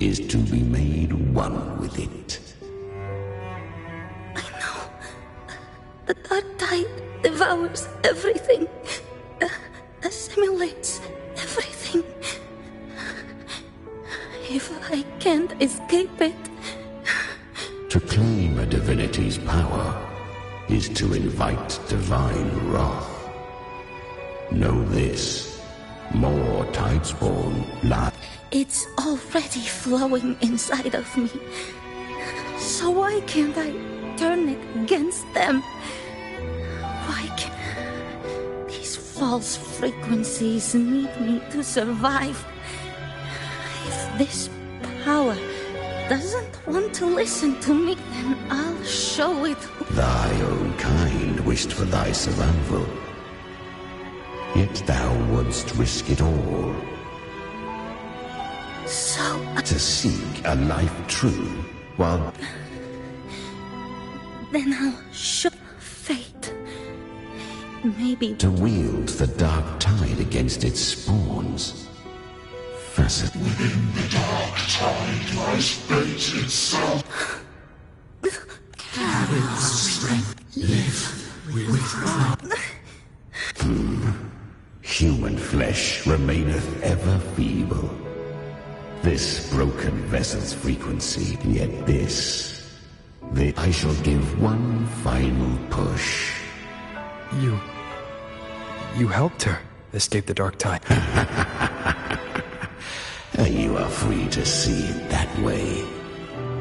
is to be made one with it. I know. The dark tide devours everything, assimilates everything. If I can't escape it... To claim a divinity's power is to invite divine wrath. Know this, more Tidespawn lie. It's already flowing inside of me. So why can't I turn it against them? Why can't... These false frequencies need me to survive. If this power doesn't want to listen to me, then I'll show it. Thy own kind wished for thy survival. Yet thou wouldst risk it all. So... To seek a life true, while... Then I'll show fate. Maybe... To wield the dark tide against its spawns. Facet... Within the dark tide lies fate itself. Carry the strength. Live with pride. Human flesh remaineth ever feeble. This broken vessel's frequency, yet this I shall give one final push. You helped her escape the dark tide. You are free to see it that way.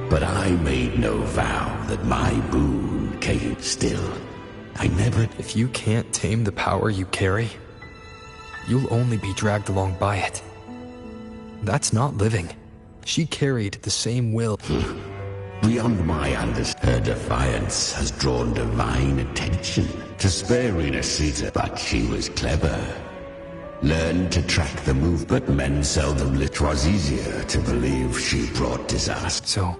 But I made no vow that my boon came still. I never... If you can't tame the power you carry, you'll only be dragged along by it. That's not living. She carried the same will. Beyond my understanding, her defiance has drawn divine attention. To spare Rinascita, but she was clever. Learned to track the move, but men seldom lit. 'Twas easier to believe she brought disaster. So?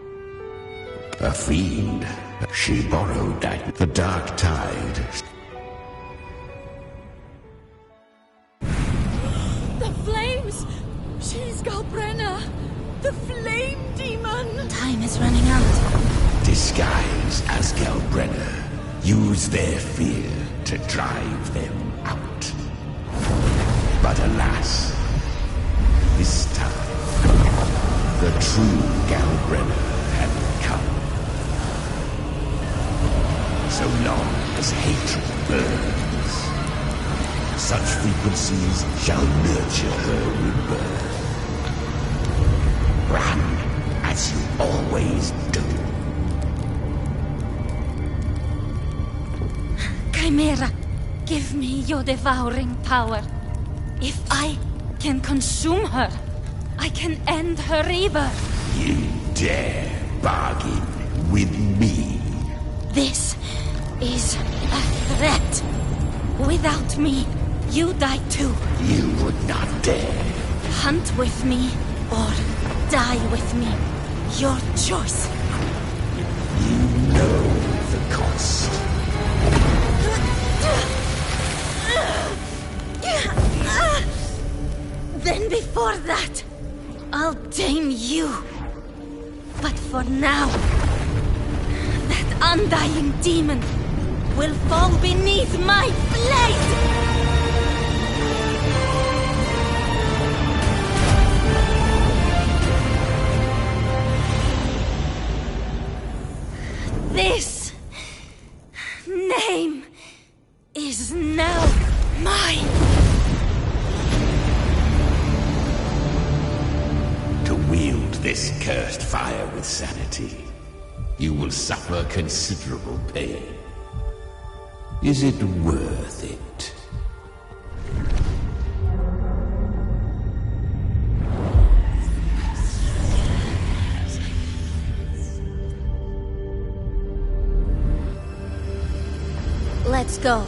A fiend. She borrowed that. The dark tide. The flames! She's Galbrenna! The flame demon! Time is running out. Disguised as Galbrenna. Use their fear to drive them out. But alas, this time, the true Galbrenna had come. So long as hatred burns, such frequencies shall nurture her rebirth. Run as you all always do. Chimera, give me your devouring power. If I can consume her, I can end her rebirth. You dare bargain with me? This is a threat. Without me, you die too. You would not dare. Hunt with me, or die with me. Your choice. You know the cost. Then before that, I'll tame you. But for now, that undying demon will fall beneath my blade! This name is now mine. To wield this cursed fire with sanity, you will suffer considerable pain. Is it worth it? Let's go.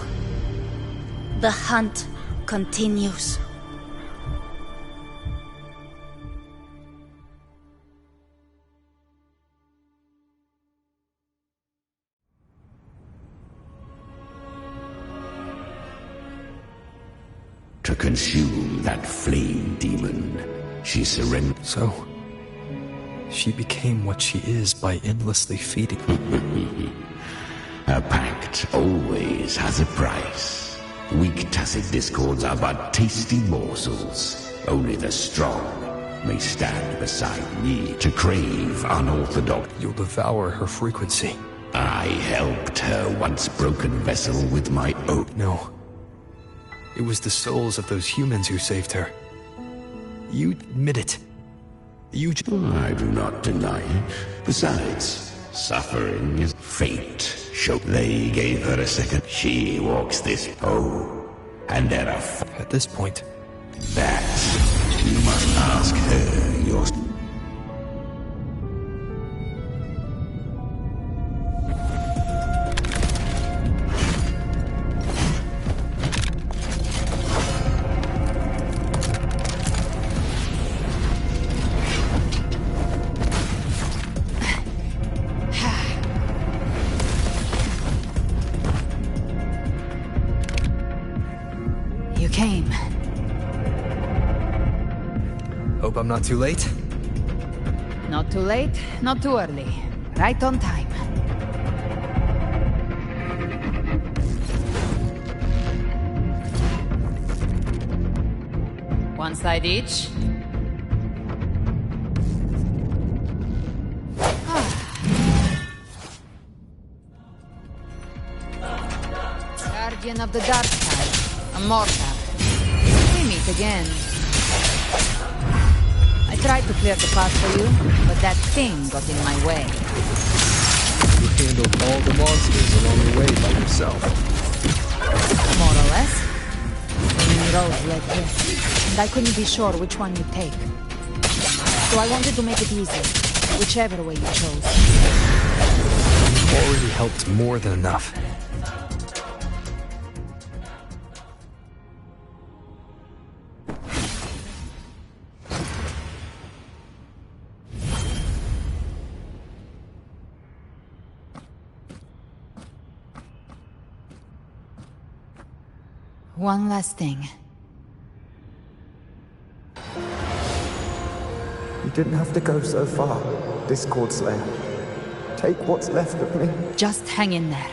The hunt continues. To consume that flame demon, she surrendered. So, she became what she is by endlessly feeding. A pact always has a price. Weak tacit discords are but tasty morsels. Only the strong may stand beside me to crave unorthodox. You'll devour her frequency. I helped her once broken vessel with my own. No. It was the souls of those humans who saved her. You admit it. I do not deny it. Besides, suffering is fate. They gave her a second. She walks this and there are at this point. That you must ask her yours. Came. Hope I'm not too late? Not too late, not too early. Right on time. One side each. Guardian of the Dark Side, a mortal. We meet again. I tried to clear the path for you, but that thing got in my way. You handled all the monsters along the way by yourself. More or less. Many roads led here, and I couldn't be sure which one you'd take. So I wanted to make it easy, whichever way you chose. You've already helped more than enough. One last thing. You didn't have to go so far, Discord Slayer. Take what's left of me. Just hang in there.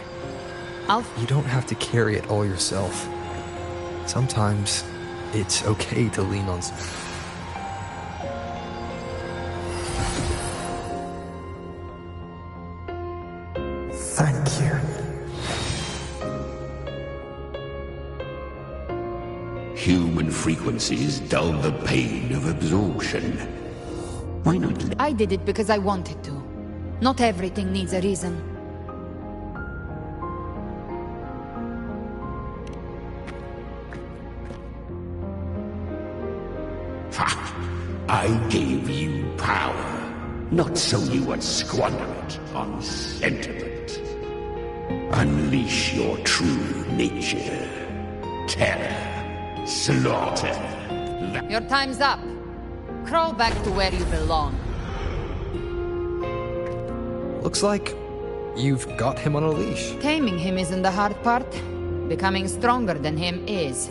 You don't have to carry it all yourself. Sometimes, it's okay to lean on someone. Thank you. Human frequencies dull the pain of absorption. Why not? I did it because I wanted to. Not everything needs a reason. I gave you power, not so you would squander it on sentiment. Unleash your true nature. Terror, slaughter. Your time's up. Crawl back to where you belong. Looks like you've got him on a leash. Taming him isn't the hard part. Becoming stronger than him is.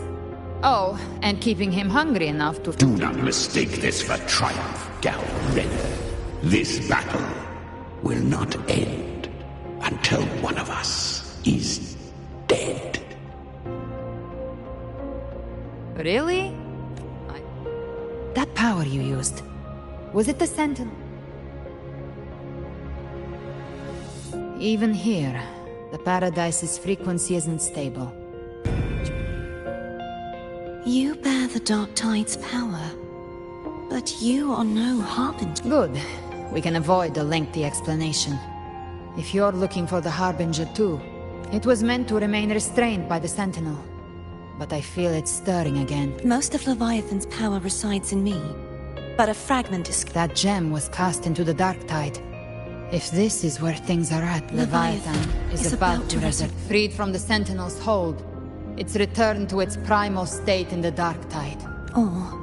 Oh, and keeping him hungry enough to... Do not mistake this for triumph, Galreda. This battle will not end until one of us is dead. Really? That power you used, was it the Sentinel? Even here, the Paradise's frequency isn't stable. You bear the Dark Tide's power, but you are no Harbinger. Good. We can avoid a lengthy explanation. If you're looking for the Harbinger too, it was meant to remain restrained by the Sentinel. But I feel it's stirring again. Most of Leviathan's power resides in me, but a fragment is... That gem was cast into the Dark Tide. If this is where things are at, Leviathan is about to resurrect. Freed from the Sentinel's hold, it's returned to its primal state in the Dark Tide. Or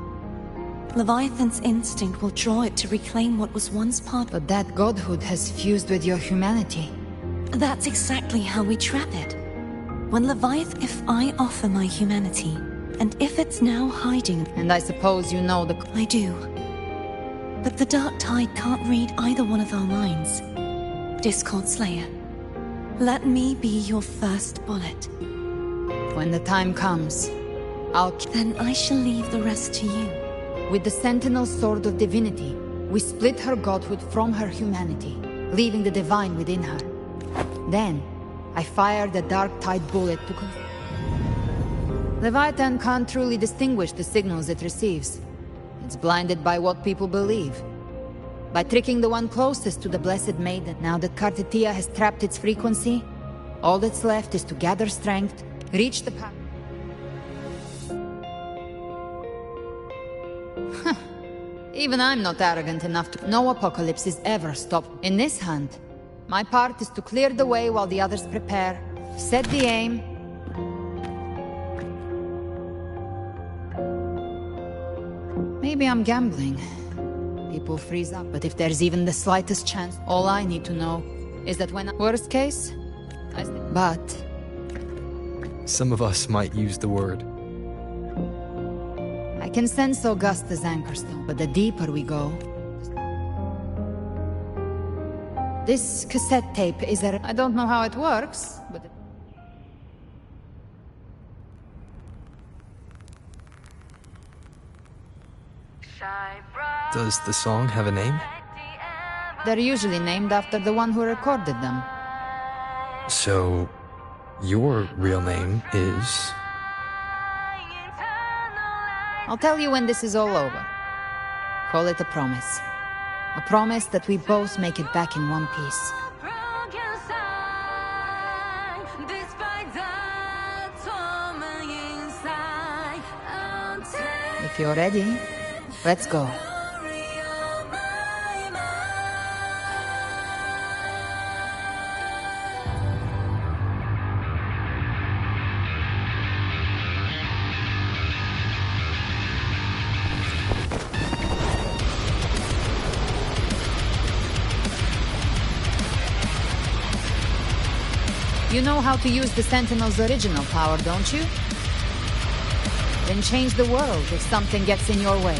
Leviathan's instinct will draw it to reclaim what was once part... But that godhood has fused with your humanity. That's exactly how we trap it. When Leviathan... If I offer my humanity, and if it's now hiding... And I suppose you know the... I do. But the Dark Tide can't read either one of our minds. Discord Slayer, let me be your first bullet. When the time comes, Then I shall leave the rest to you. With the Sentinel's Sword of Divinity, we split her godhood from her humanity, leaving the divine within her. Then, I fired the Dark Tide bullet to... Leviathan can't truly distinguish the signals it receives. It's blinded by what people believe. By tricking the one closest to the Blessed Maiden, now that Kartitia has trapped its frequency, all that's left is to gather strength, reach the path. Even I'm not arrogant enough to... No apocalypse is ever stopped. In this hunt, my part is to clear the way while the others prepare, set the aim... Maybe I'm gambling. People freeze up, but if there's even the slightest chance, all I need to know is that when... Worst case, But... Some of us might use the word. I can sense Augusta's anchorstone, but the deeper we go... This cassette tape is a... I don't know how it works, but... Does the song have a name? They're usually named after the one who recorded them. So, your real name is... I'll tell you when this is all over. Call it a promise. A promise that we both make it back in one piece. If you're ready, let's go. You know how to use the Sentinel's original power, don't you? Then change the world if something gets in your way.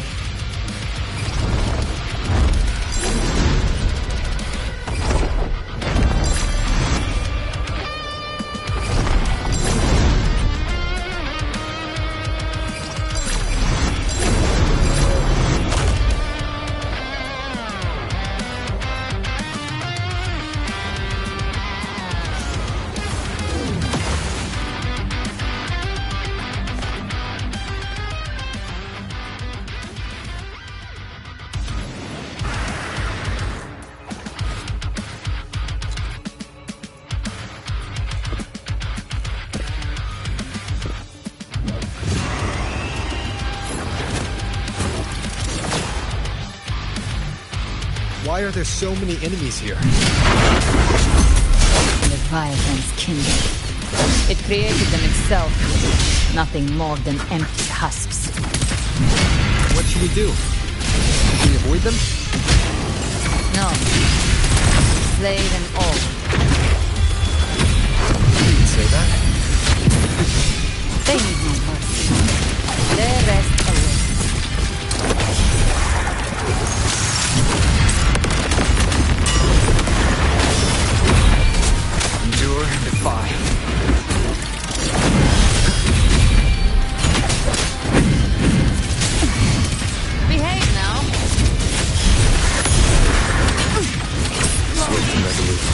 Why are there so many enemies here? Leviathan's kingdom. It created them itself. Nothing more than empty husks. What should we do? Should we avoid them? No. Slay them all. You didn't say that. They need no mercy. Their rest awaits. Endure and defy. Behave now. Swift and resolute.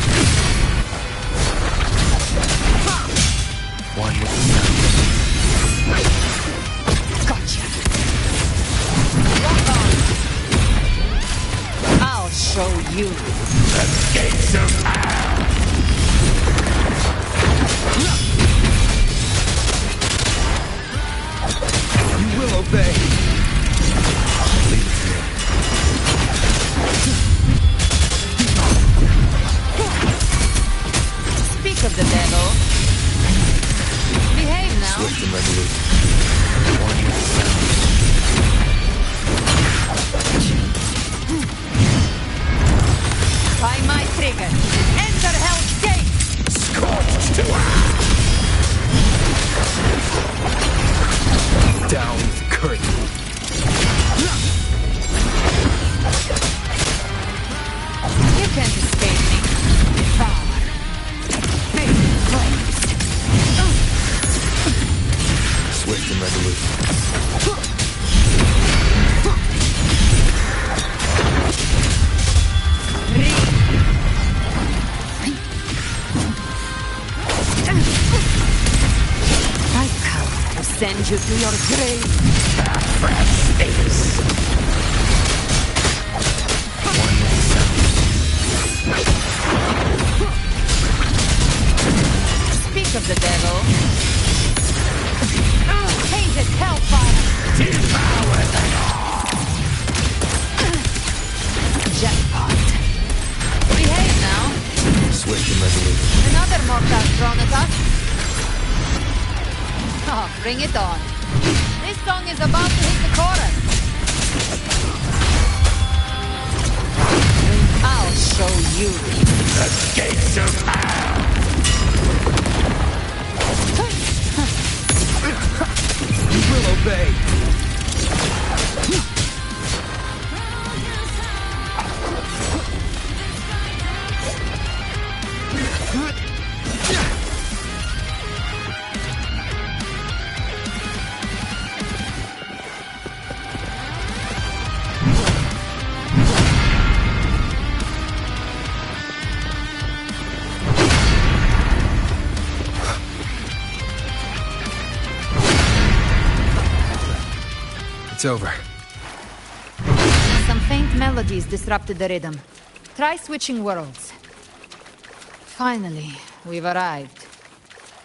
One with the Gotcha. Walk on. I'll show you. The gates of hell! You will obey. Leave it to me. Speak of the devil. Behave now. Swift and resolute. One with the By my trigger. Enter Hell's Gate. Scorched to down with the curtain. You can't escape me. Devour. Big flames. Swift and resolute. I come to send you to your grave. Speak of the devil. Tainted hellfire. devour them all! Jackpot. Behave now. Swift and resolute. Another mortar thrown at us. Oh, bring it on. This song is about to hit the chorus. I'll show you. The gates of hell! You will obey. It's over. Some faint melodies disrupted the rhythm. Try switching worlds. Finally, we've arrived.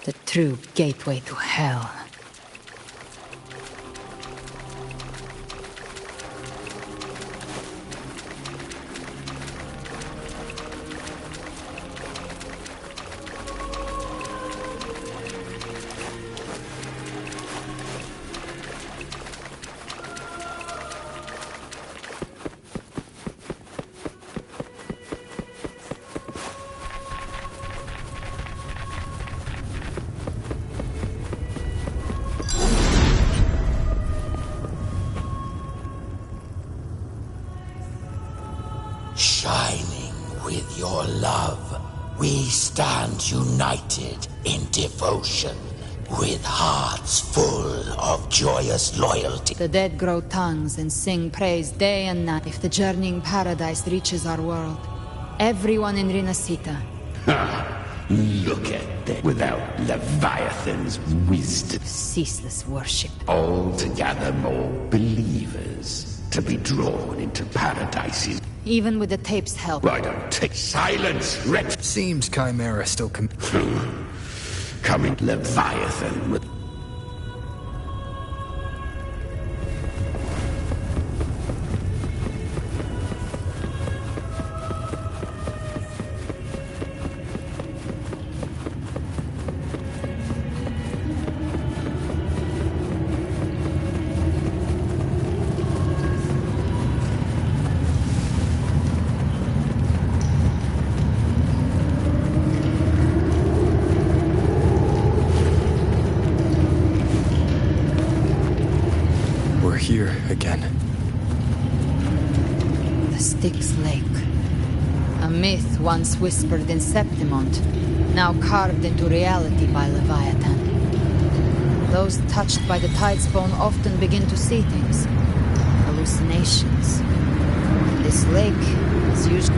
The true gateway to hell. Shining with your love, we stand united in devotion, with hearts full of joyous loyalty. The dead grow tongues and sing praise day and night. If the journeying paradise reaches our world, everyone in Rinascita. Look at them without Leviathan's wisdom. Ceaseless worship. All together more believers to be drawn into paradises. Even with the tape's help. Why don't take silence, wretch? Seems Chimera still coming Leviathan with... Styx Lake. A myth once whispered in Septimont, now carved into reality by Leviathan. Those touched by the Tidespawn often begin to see things. Hallucinations. This lake is usually...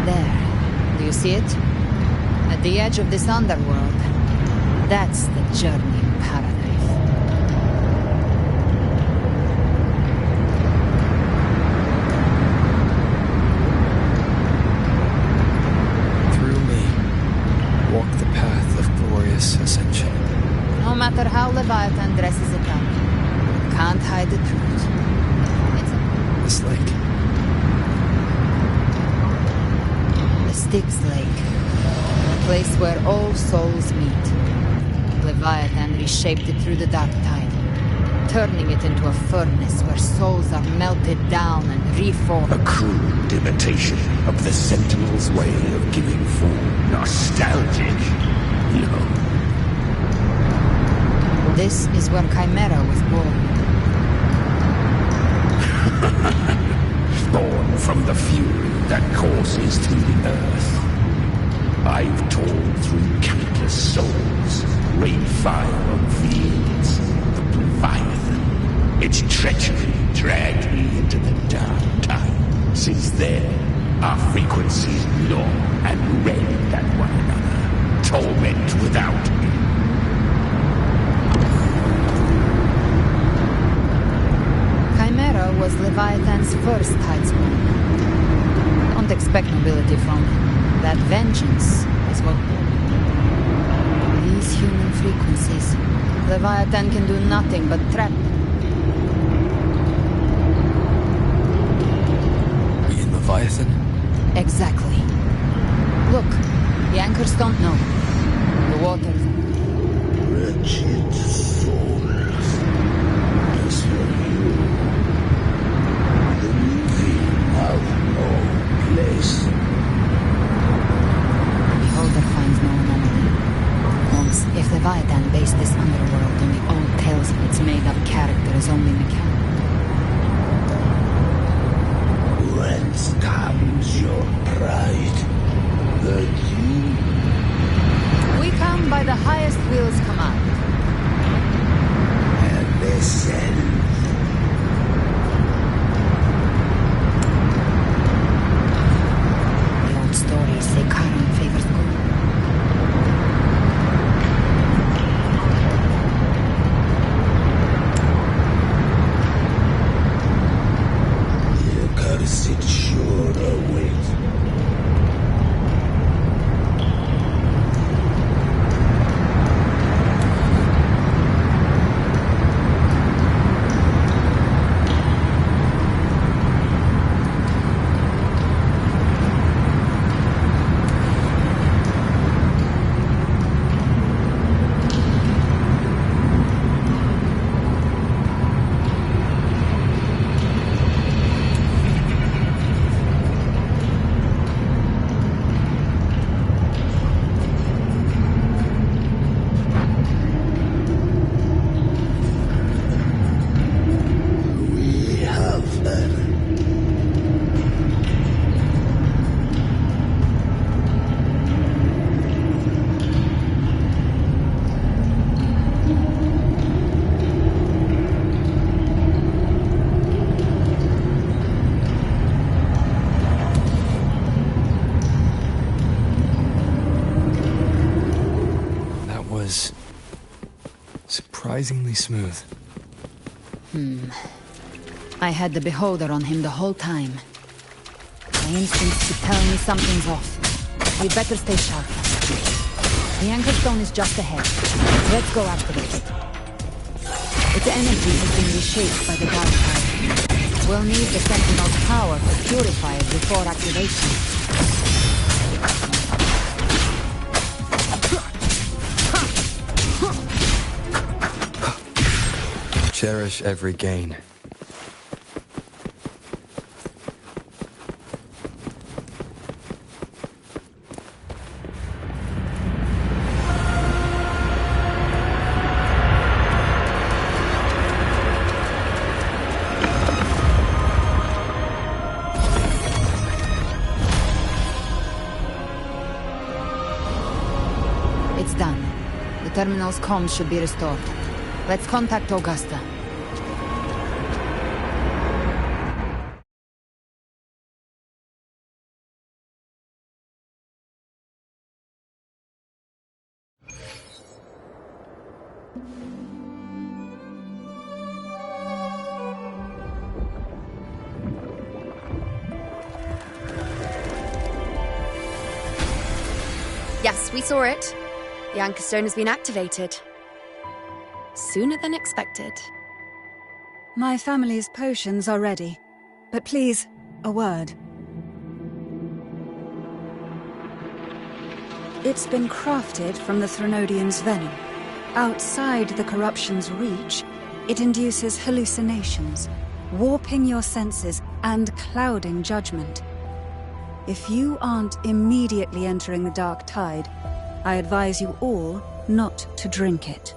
There. Do you see it? At the edge of this underworld. That's the journeying paradise. Ascension. No matter how Leviathan dresses it up, it can't hide the truth. This lake. The Styx Lake. A place where all souls meet. Leviathan reshaped it through the dark tide, turning it into a furnace where souls are melted down and reformed. A crude imitation of the Sentinel's way of giving food. Nostalgic. No. This is where Chimera was born. Born from the fury that courses through the earth. I've toiled through countless souls, rained fire on fields. The Leviathan, its treachery dragged me into the dark tide. Since then, our frequencies gnaw and rend at one another. Torment without end. Chimera was Leviathan's first Tidespawn. Don't expect nobility from him. That vengeance is what... These human frequencies, Leviathan can do nothing but trap them. In Leviathan? Exactly. Look, the anchors don't know. The waters... Wretched souls. As for you, the living have no place. The beholder finds no anomaly. Once, if Leviathan based this underworld on the old tales of its made-up character as only mechanical. Whence comes your pride? The dew? We come by the highest will's command. And listen. The old stories say Charon favors gold. The cursed sure awaits. Surprisingly smooth. I had the beholder on him the whole time. My instincts keep telling me something's off. We'd better stay sharp. The anchor stone is just ahead. Let's go activate it. Its energy has been reshaped by the dark tide. We'll need the Sentinel's power to purify it before activation. Cherish every gain. terminal's comms should be restored. Let's contact Augusta. Yes, we saw it. The Anchor Stone has been activated. Sooner than expected. My family's potions are ready. But please, a word. It's been crafted from the Threnodian's venom. Outside the corruption's reach, it induces hallucinations, warping your senses and clouding judgment. If you aren't immediately entering the dark tide, I advise you all not to drink it.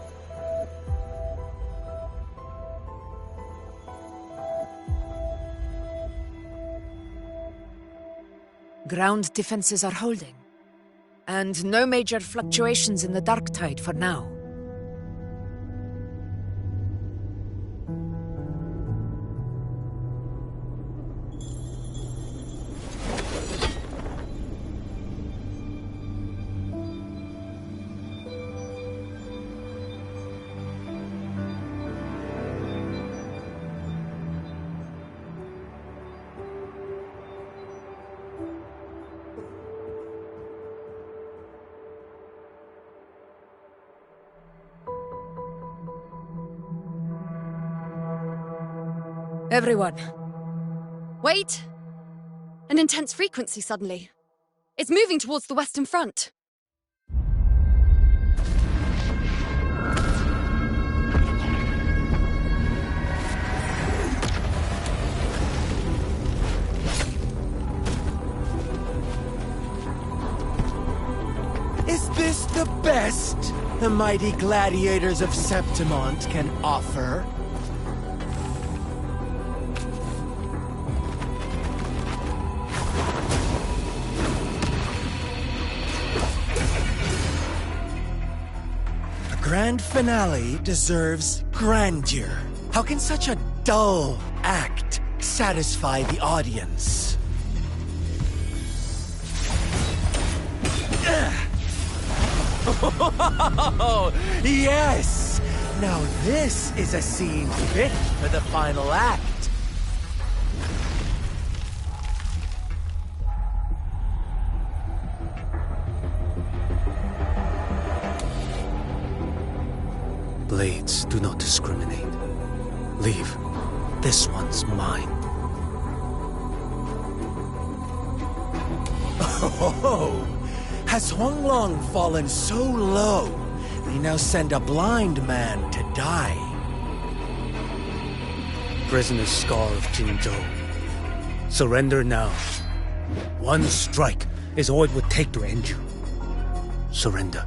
Ground defenses are holding. And no major fluctuations in the dark tide for now. Everyone. Wait! An intense frequency suddenly. It's moving towards the Western Front. Is this the best the mighty gladiators of Septimont can offer? Grand finale deserves grandeur. How can such a dull act satisfy the audience? Oh, yes! Now this is a scene fit for the final act. Blades do not discriminate. Leave. This one's mine. Oh, has Huanglong fallen so low, they now send a blind man to die? Prisoner Scar of Jinzhou. Surrender now. One strike is all it would take to end you. Surrender,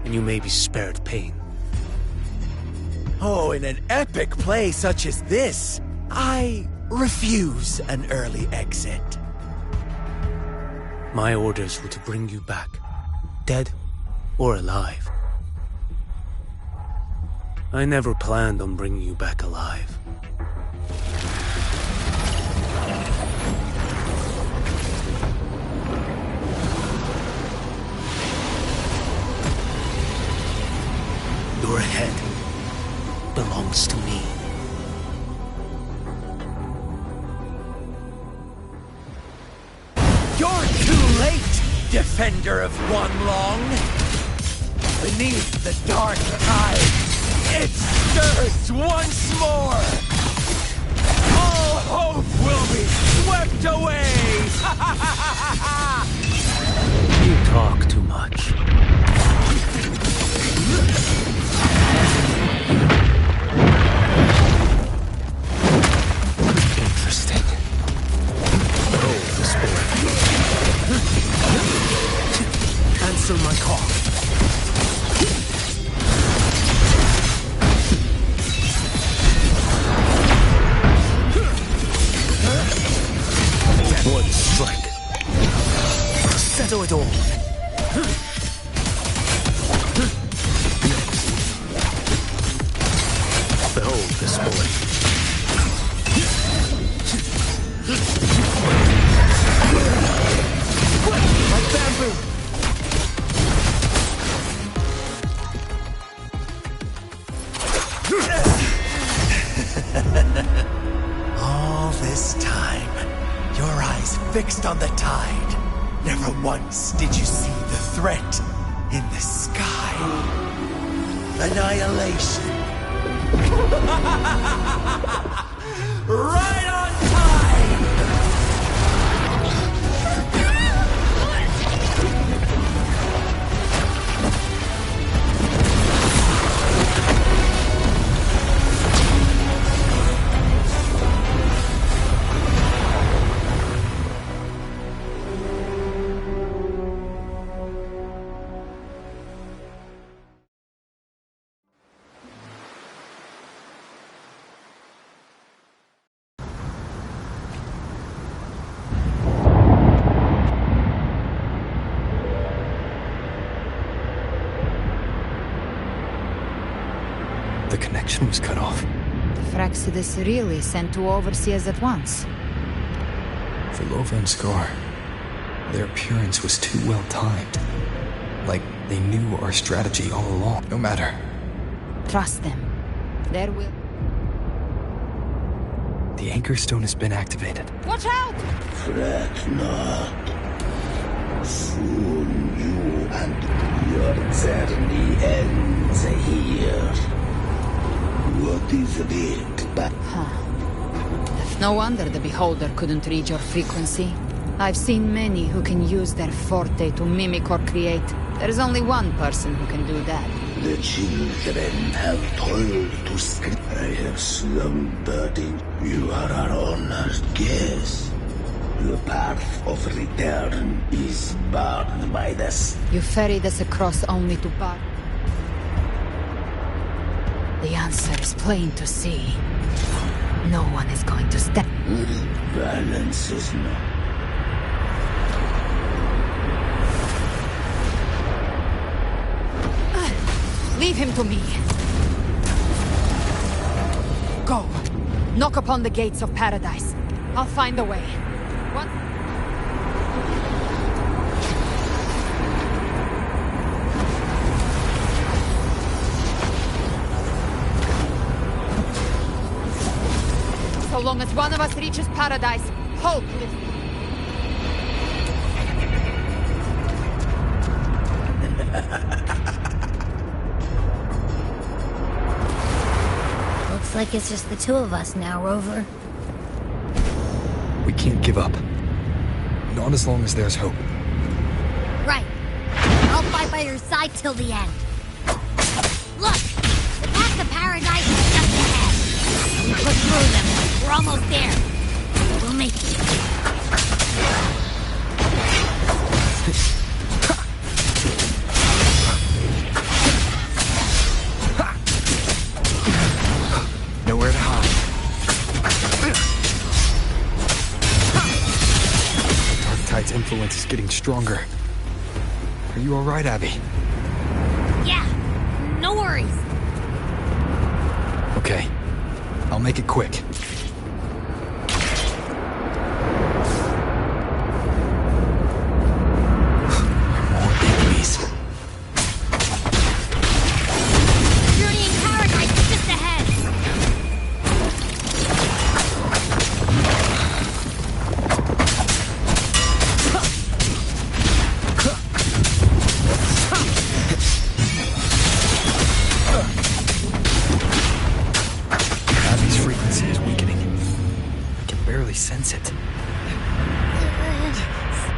and you may be spared pain. Oh, in an epic play such as this, I refuse an early exit. My orders were to bring you back, dead or alive. I never planned on bringing you back alive. Your head belongs to me. You're too late, defender of Huanglong. Beneath the dark tide, it stirs once more. All hope will be swept away. You talk too much. Interesting. Oh, this boy. Answer my call. One strike. Settle it all. display. Like bamboo! All this time, your eyes fixed on the tide. Never once did you see the threat in the sky. Annihilation. Right on time! The connection was cut off. The Fraxidus really sent two overseers at once. Vilova and Scar, their appearance was too well timed. Like they knew our strategy all along. No matter. Trust them. There will... The Anchor Stone has been activated. Watch out! Fret not. Soon you and your journey ends here. What is it, but... No wonder the Beholder couldn't read your frequency. I've seen many who can use their forte to mimic or create. There's only one person who can do that. The children have told to scream. I have slumbered in. You are our honored guest. The path of return is barred by the... You ferried us across only to bar. The answer is plain to see. No one is going to step. Balance is not. Leave him to me. Go. Knock upon the gates of paradise. I'll find a way. What? So long as one of us reaches paradise, hope lives. Looks like it's just the two of us now, Rover. We can't give up. Not as long as there's hope. Right. I'll fight by your side till the end. Look! The path to paradise is just ahead. We push through them. We're almost there. We'll make it. Nowhere to hide. Darktide's influence is getting stronger. Are you alright, Abby? Yeah, no worries. Okay. I'll make it quick.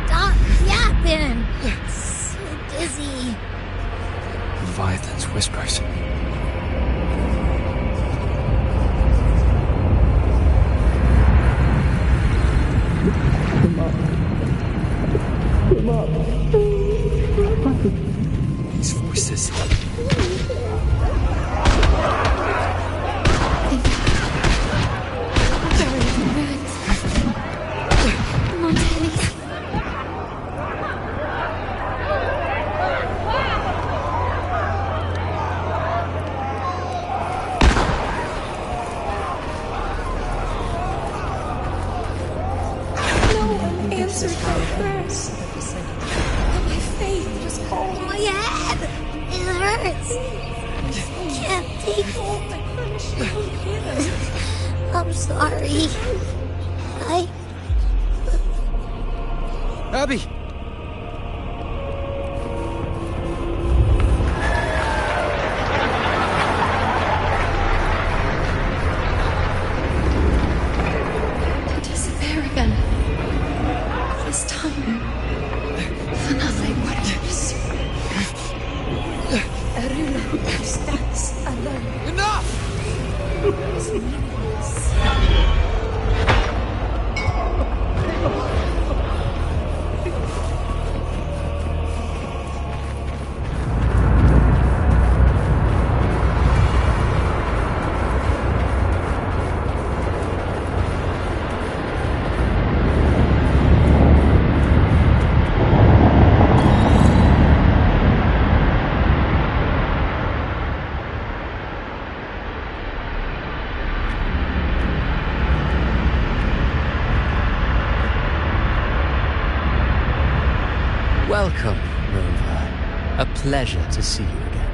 Stop yapping! So dizzy. Leviathan's whispers. Come up. These voices. to go first. But my faith was whole. My head! It hurts! I can't take it. I'm sorry. Abby! To disappear again. This time. For nothing. What else? A ruler who stands alone. Enough! Is meaningless. Welcome, Rover. A pleasure to see you again.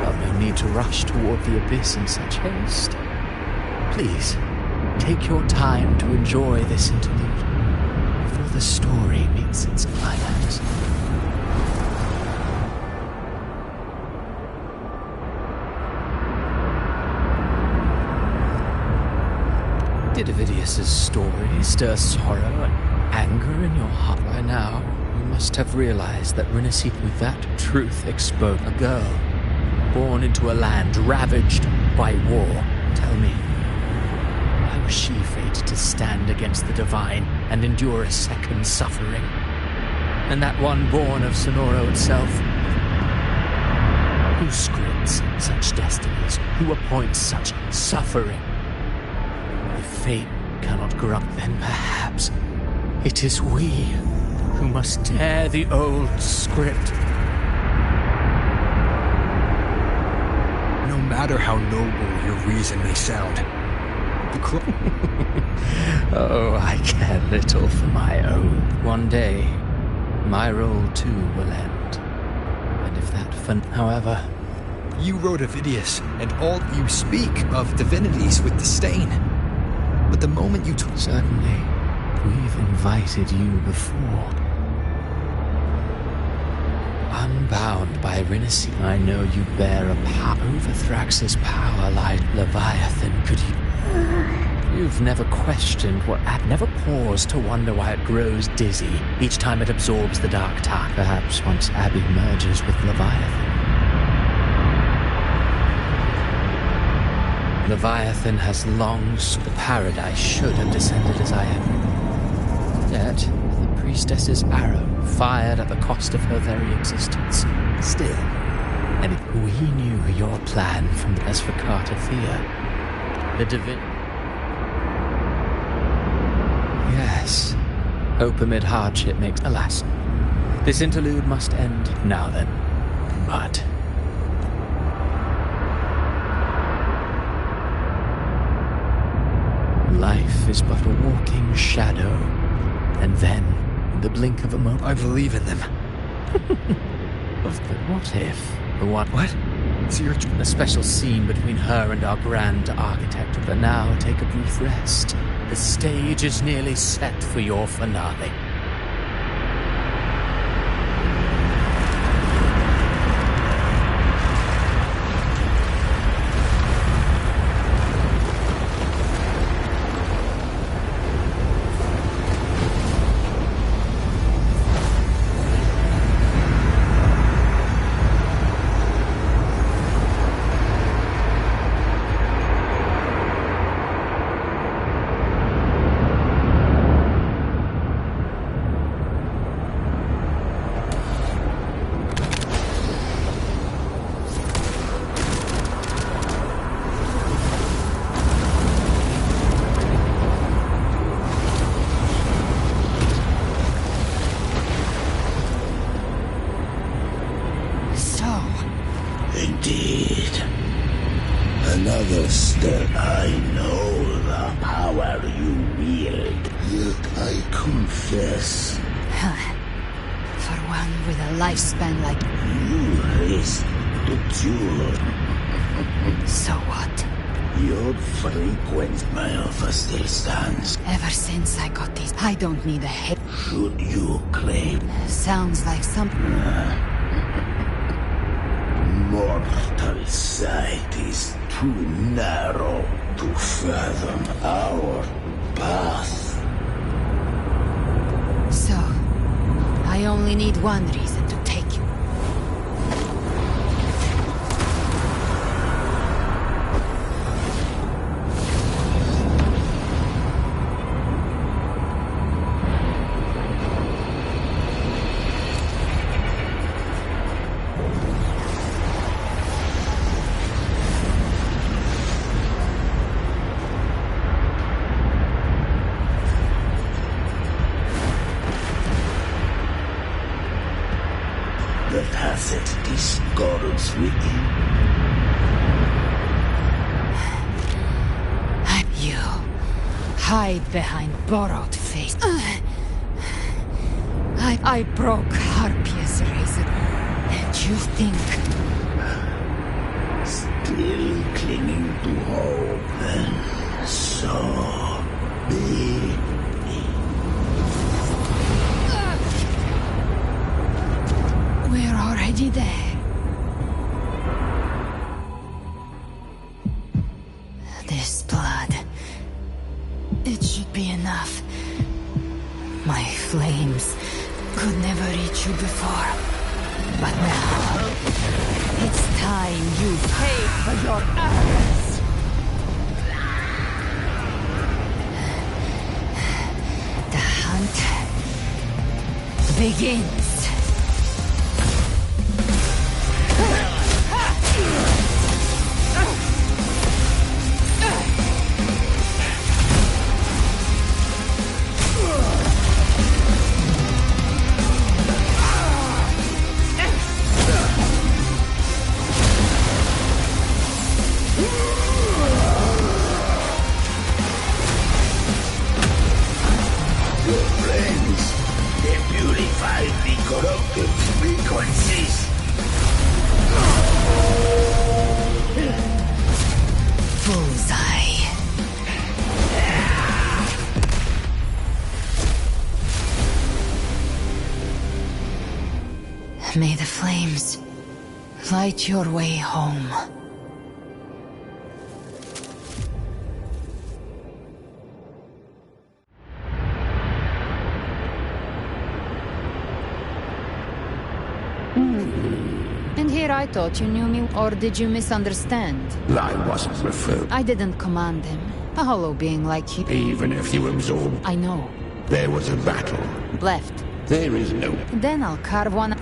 Well, no need to rush toward the abyss in such haste. Please, take your time to enjoy this interlude before the story meets its climax. Did Ovidius's story stir sorrow and anger in your heart by now? You must have realized that Rinascita, with that truth exposed, a girl born into a land ravaged by war. Tell me, why was she fated to stand against the divine and endure a second suffering? And that one born of Sonoro itself? Who scripts such destinies? Who appoints such suffering? If fate cannot grant, then perhaps it is we who must tear the old script. No matter how noble your reason may sound, oh, I care little for my own. One day, my role too will end. And if that however... You wrote Ovidius, and all you speak of divinities with disdain. But the moment you took... Certainly, we've invited you before. Unbound by Rinascita, I know you bear a power over Thrax's power like Leviathan. Could you... You've never questioned what... never paused to wonder why it grows dizzy each time it absorbs the dark tide. Perhaps once Abby merges with Leviathan. Leviathan has long sought the paradise should have descended as I have. Yet, the priestess's arrow fired at the cost of her very existence. Still, and if we knew your plan from as for Carter Thea, the divine... Yes, hope amid hardship makes... Alas, this interlude must end now then. But... life is but a walking shadow, and then, in the blink of a moment... I believe in them. But what if... The what? What? So you're... A special scene between her and our grand architect. But now, take a brief rest. The stage is nearly set for your finale. confess. For one with a lifespan like... You raised the jewel. So what? Your frequent my offer still stands. Ever since I got these, I don't need a head. Should you claim? Sounds like something. Mortal sight is too narrow to fathom our path. So, I only need one reason to take you. The tacit discords with you. You hide behind borrowed face. I broke Harpia's razor. And you think... Still clinging to hope, and so be. We're already there. This blood... It should be enough. My flames could never reach you before. But now... It's time you pay for your errors! The hunt... begins. May the flames light your way home. And here I thought you knew me, or did you misunderstand? I wasn't referred. I didn't command him. A hollow being like you. Even if you absorbed. I know. There was a battle. Left. There is no. Then I'll carve one.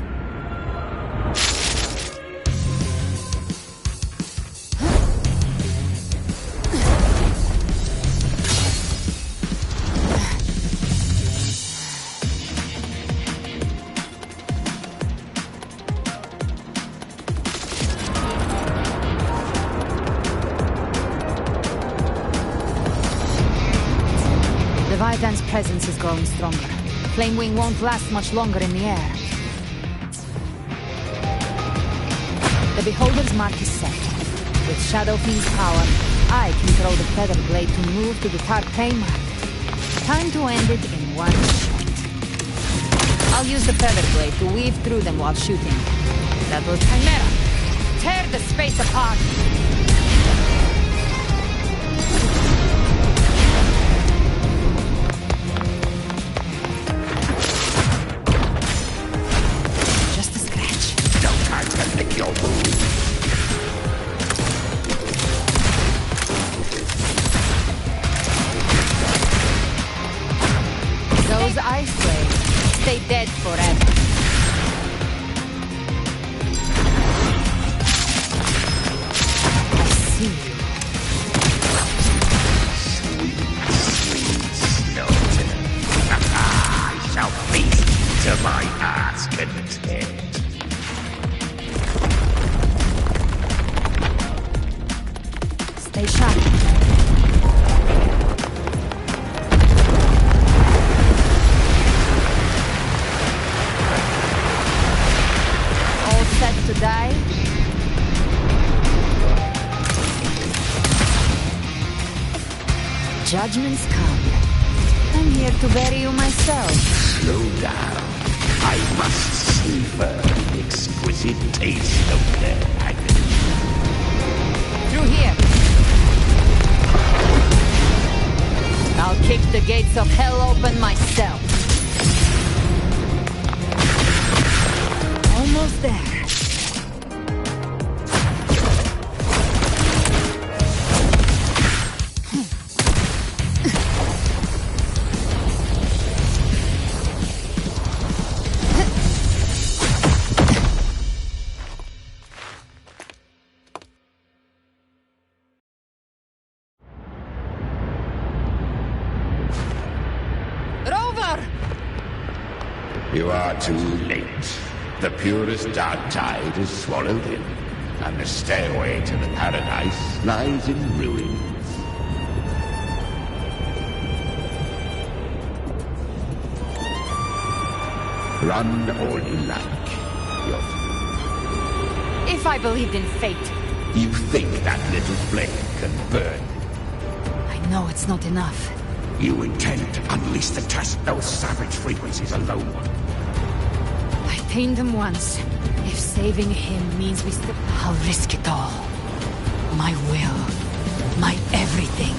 Leviathan's presence is growing stronger. Flame Wing won't last much longer in the air. The Beholder's mark is set. With Shadow Fiend's power, I control the Feather Blade to move to the Tarpei mark. Time to end it in one shot. I'll use the Feather Blade to weave through them while shooting. That will Chimera! Tear the space apart! Those ice blades stay dead forever. I see you. Sweet skeleton. I shall feast to my heart's content. Stay sharp. judgment's come. I'm here to bury you myself. Slow down. I must savor the exquisite taste of their agony. Through here. I'll kick the gates of hell open myself. Almost there. You are too late. The purest dark tide is swallowed in, and the stairway to the paradise lies in ruins. Run all you like. If I believed in fate. You think that little flame can burn? I know it's not enough. You intend to unleash the test those savage frequencies alone. I tamed him once. If saving him means we still... I'll risk it all. My will. My everything.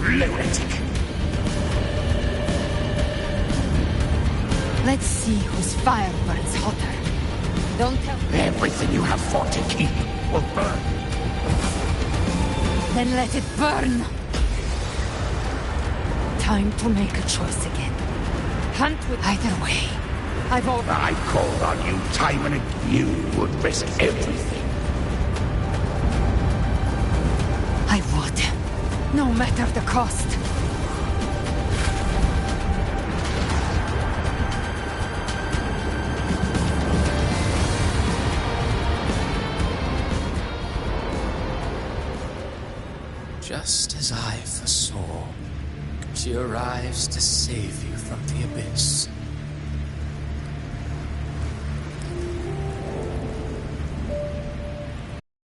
Lunatic. Let's see whose fire burns hotter. Don't tell me. Everything you have fought to keep will burn. Then let it burn. Time to make a choice again. Hunt with either way. I called on you time and again. You would risk everything. I would. No matter the cost. Just as I foresaw, she arrives to save you from the abyss.